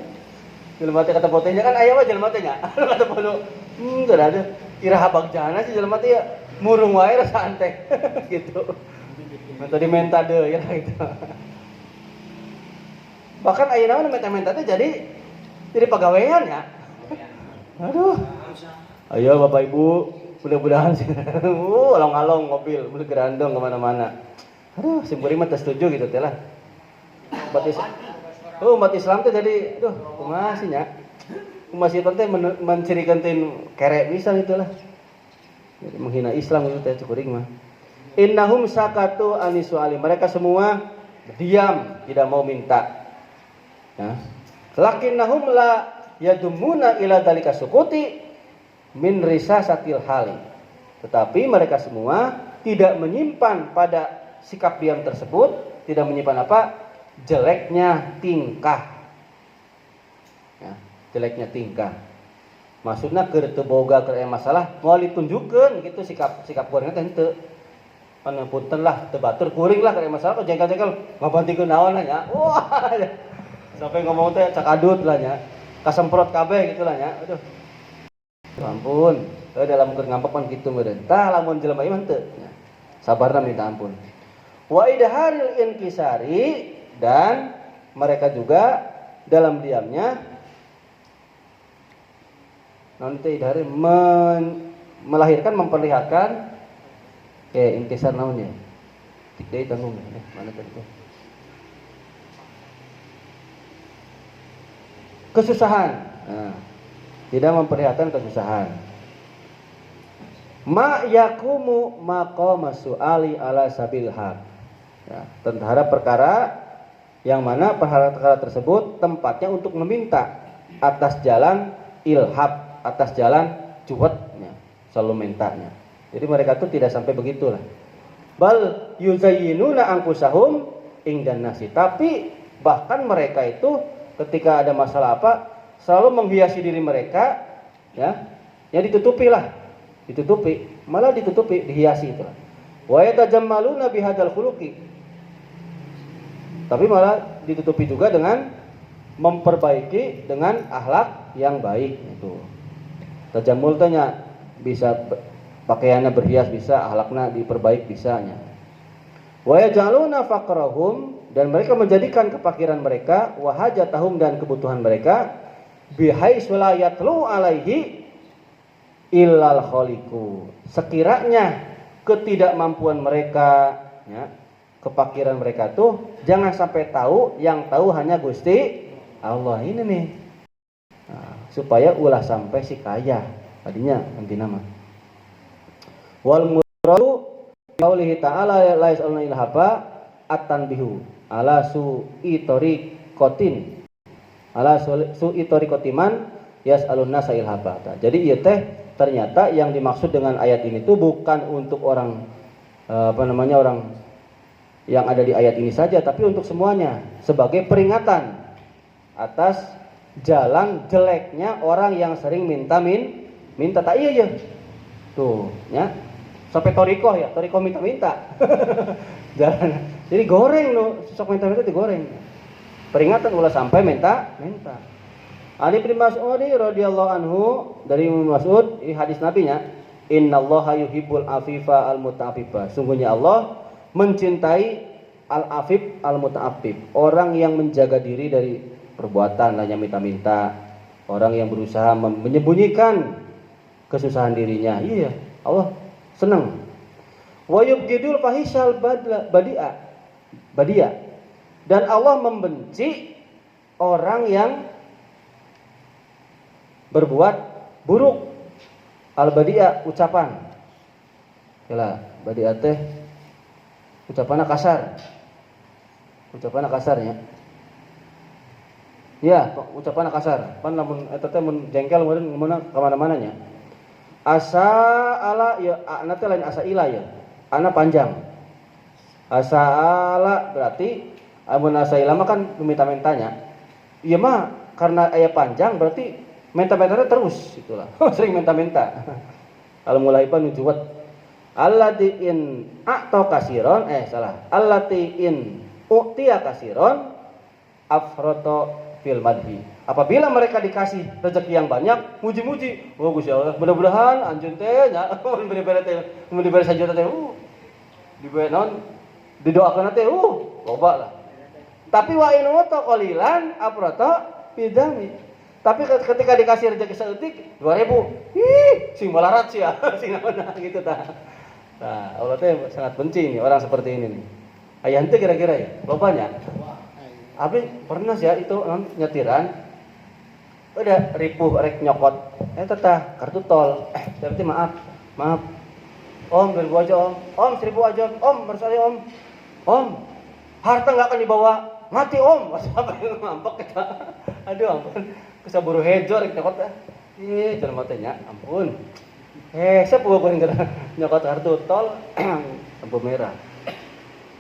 Jelema teh kata potenya kan aya wae jelema teh nya. Kata podo, teu ada. Iraha bagjana sih jelema teh ya murung wae rasa anteng gitu. Menta dimenta deui ya gitu. Bahkan ayeuna mah menta-menta teh jadi pagawean ya. Aduh. Ayo Bapak Ibu, mudah-mudahan sih. Along-along mobil, beli gerandong kemana-mana. Aduh, simpuri mah teh setuju gitu teh lah. Umat Islam teh jadi, aduh, kumaha sih nya? Umat Islam teh mencirikan tin kerek bisa gitulah. Jadi menghina Islam itu teh cukuring mah. Innahum sakatu anisuali. Mereka semua diam, tidak mau minta. Ya. Lakinnahum la yadumuna ila dalika sukuti min risasatil hali. Tetapi mereka semua tidak menyimpan pada sikap diam tersebut, tidak menyimpan apa? Jeleknya tingkah. Ya, jeleknya tingkah. Maksudnya keur teu boga keur aya masalah moal ditunjukkeun gitu sikap kuring teh henteu. Anu punten lah teu batur kuring lah keur aya masalah kok jengkel-jengkel ngabantikeun naon nya. Wah. Sampai ngomong teh cak adut lah nya. Kasemprot kabeh gitu lah nya. Aduh. Ampun. Dalam keur ngampek pan kitu meureun. Tah lamun jelema ieu teu nya. Sabarna minta ampun. Wa idharil inkisari dan mereka juga dalam diamnya nanti dari melahirkan, memperlihatkan intisar naonnya. Tidak tanggung mana tadi tuh? Kesusahan. Nah, tidak memperlihatkan kesusahan. Ma yakumu maqama su'ali ala sabil haq. Ya, terhadap perkara yang mana perkara tersebut tempatnya untuk meminta atas jalan ilhab, atas jalan cuwetnya, selalu mintanya. Jadi mereka tuh tidak sampai begitulah. Bal yuzayyinuna anfusahum ingdan nasi. Tapi bahkan mereka itu ketika ada masalah apa selalu menghiasi diri mereka, ya, yang ditutupi, malah ditutupi, dihiasi itulah. Wa yatajammaluna bihadzal khuluqi. Tapi malah ditutupi juga dengan memperbaiki dengan akhlak yang baik itu. Tajammul tanya bisa pakaiannya berhias, bisa akhlaknya diperbaik, bisanya. Wa yaj'aluna faqrahum, dan mereka menjadikan kefakiran mereka, wa hajatahum, dan kebutuhan mereka, bihaitsu la yatlu alaihi illal khaliqu. Sekiranya ketidakmampuan mereka, ya, kefakiran mereka tuh jangan sampai tahu, yang tahu hanya Gusti Allah ini nih. Nah, supaya ulah sampai si kaya tadinya nanti nama. Wal muradu qaulihi ta'ala la yasaluna ilhaba at-tanbihu ala su'i tariqatin ala su'i tariqatiman yasalun nasa ilhaba. Jadi ieu teh ternyata yang dimaksud dengan ayat ini tuh bukan untuk orang orang yang ada di ayat ini saja, tapi untuk semuanya sebagai peringatan atas jalan jeleknya orang yang sering minta tak iya ya. Tuh, ya. Sampai torikoh ya, torikoh minta-minta. Jalan. Jadi goreng loh, sok minta-minta digoreng. Peringatan ulah sampai minta. Ali bin Mas'ud radhiyallahu anhu, dari Ibnu Mas'ud, di hadis nabinya, innallaha yuhibbul afifa al-muta'affifa. Sungguhnya Allah mencintai al-afif al-muta'affif, orang yang menjaga diri dari perbuatan hanya minta-minta, orang yang berusaha menyembunyikan kesusahan dirinya. Iya, Allah senang. Wa yubghidul fahishal badia, dan Allah membenci orang yang berbuat buruk. Al-badia ucapan. Kala badia teh ucapanna kasarnya. Ya, ucapanna kasar. Pan lamun eta teh mun jengkel mun ka mana-mana nya. Asa ala ya ana teh lain asa ila ya. Ana panjang. Asa ala berarti amun asa ila mah kan minta-mintanya. Ieu mah karena aya panjang berarti minta-mintanya terus itulah. Sering minta-minta. Kalau mulai pan nujuwat allati in a'ta kasiron allati in u'tiya kasiron afroto fil madhi. Apabila mereka dikasih rezeki yang banyak, muji-muji, oh Gusti Allah, mudah-mudahan anjeun teh nya mun dibere sajuta teh dibere naon didoakeun teh loba lah. Tapi wa in u'ta qalilan afroto bidami. Tapi ketika dikasih rezeki saeutik 2000, sing malarat sih ya, sing naon gitu tah. Nah, Allah teh sangat benci nih orang seperti ini nih. Aya henteu kira-kira ya? Lobanya. Abi pernah sih ya itu nyetiran. Udah ripuh rek nyokot. Tah kartu tol. Berarti maaf. Om 2000 aja Om. Om 1000 aja Om, bersali Om. Om, harta enggak akan dibawa. Mati Om. Sampai ngampek kita. Aduh ampun. Kesaburu hejo rek nyokot teh. Jelema teh nya, ampun. Sepuh kuring nyokot kartu tol lampu merah.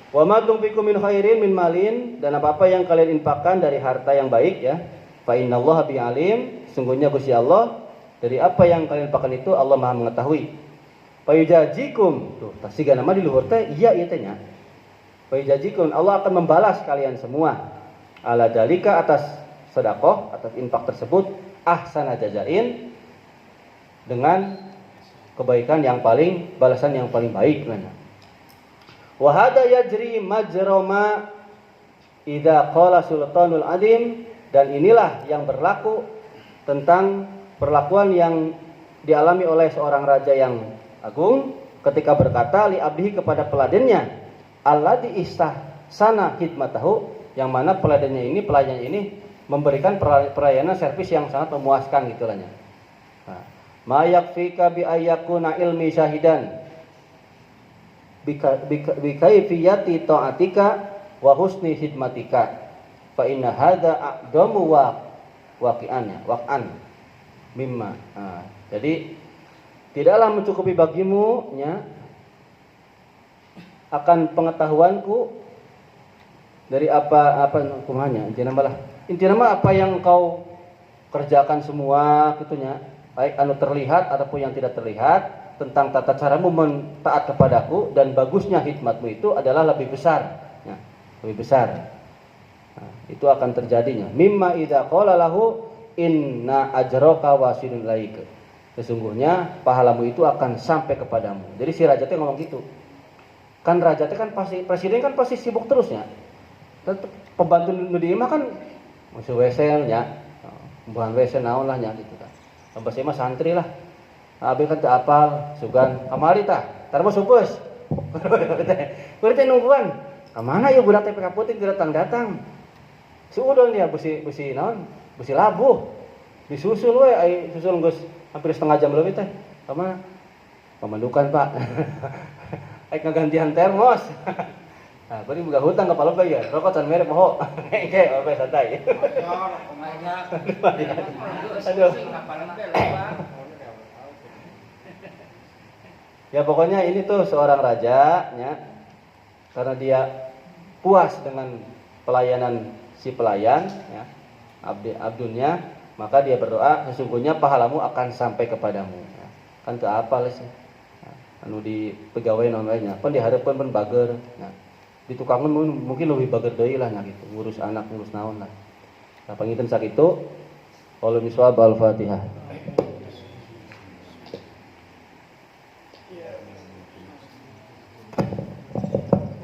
Wa ma tunfiqu min khairin min malin, dan apa-apa yang kalian infakkan dari harta yang baik ya. Fa innallaha bi'alim, sungguhnya Gusti Allah dari apa yang kalian infakkan itu Allah Maha mengetahui. Fa yujajikum, tuh siga nama di luhur teh iya ieu teh nya. Fa yujajikum, Allah akan membalas kalian semua ala dalika atas sedekah, atas infak tersebut ahsana jazain, dengan kebaikan yang paling, balasan yang paling baik mana. Wa hada yajri majrama idza qala sultanul adim, dan inilah yang berlaku tentang perlakuan yang dialami oleh seorang raja yang agung ketika berkata li abdihi kepada peladennya, alladzi istahsana khidmatahu, yang mana pelayannya ini memberikan pelayanan servis yang sangat memuaskan gitulahnya. Nah, ma yakfika bi ayyakuna ilmi syahidan bi kaifiyati taatika wa husni khidmatika fa inna hadza aqdamu waq'an mimma. Nah, jadi tidaklah mencukupi bagimu akan pengetahuanku dari apa hukumannya. Intinya apa yang kau kerjakan semua gitunya, baik anu terlihat ataupun yang tidak terlihat, tentang tata caramu mentaat kepadaku dan bagusnya hikmatmu itu adalah lebih besar, ya, lebih besar. Nah, itu akan terjadinya. Mimma idza qala lahu inna ajraka wasilun ilaika. Sesungguhnya pahalamu itu akan sampai kepadamu. Jadi si raja teh ngomong gitu. Kan raja teh kan pasti, presiden kan pasti sibuk terusnya. Pembantu nu di imah kan masih WC nya. Bukan WC naon lah nya gitu kan. Pembasi mah santri lah. Abi kan teu apal sugan kamari tah. Tar mah supus. Kudu teh nungguan. Ka mana ieu budak teh PK putih datang-datang. Si udon dia besi naon? Besi labuh. Disusul we ai susul geus hampir setengah jam lebih teh. Ka mana? Pemandukan, Pak. Ai ngagantian termos. Nah, bari boga hutang ka palebay ya. Rokok can mere poho. Engke, oke santai. Aduh. Ya pokoknya ini tuh seorang raja ya, karena dia puas dengan pelayanan si pelayan ya, abdunnya, maka dia berdoa sesungguhnya pahalamu akan sampai kepadamu ya. Kan teu apal sih. Anu di pegawai naon wae nya, pun dihareupeun pun bager ya. Di tukangan mungkin lebih bager deui lah nya gitu, ngurus anak, ngurus naon lah. Nah, pangiten sakitu, qaulun bisawab al-Fatihah.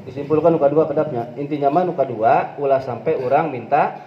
Disimpulkan nuka dua kedapnya, intinya mah nuka dua ulah sampai orang minta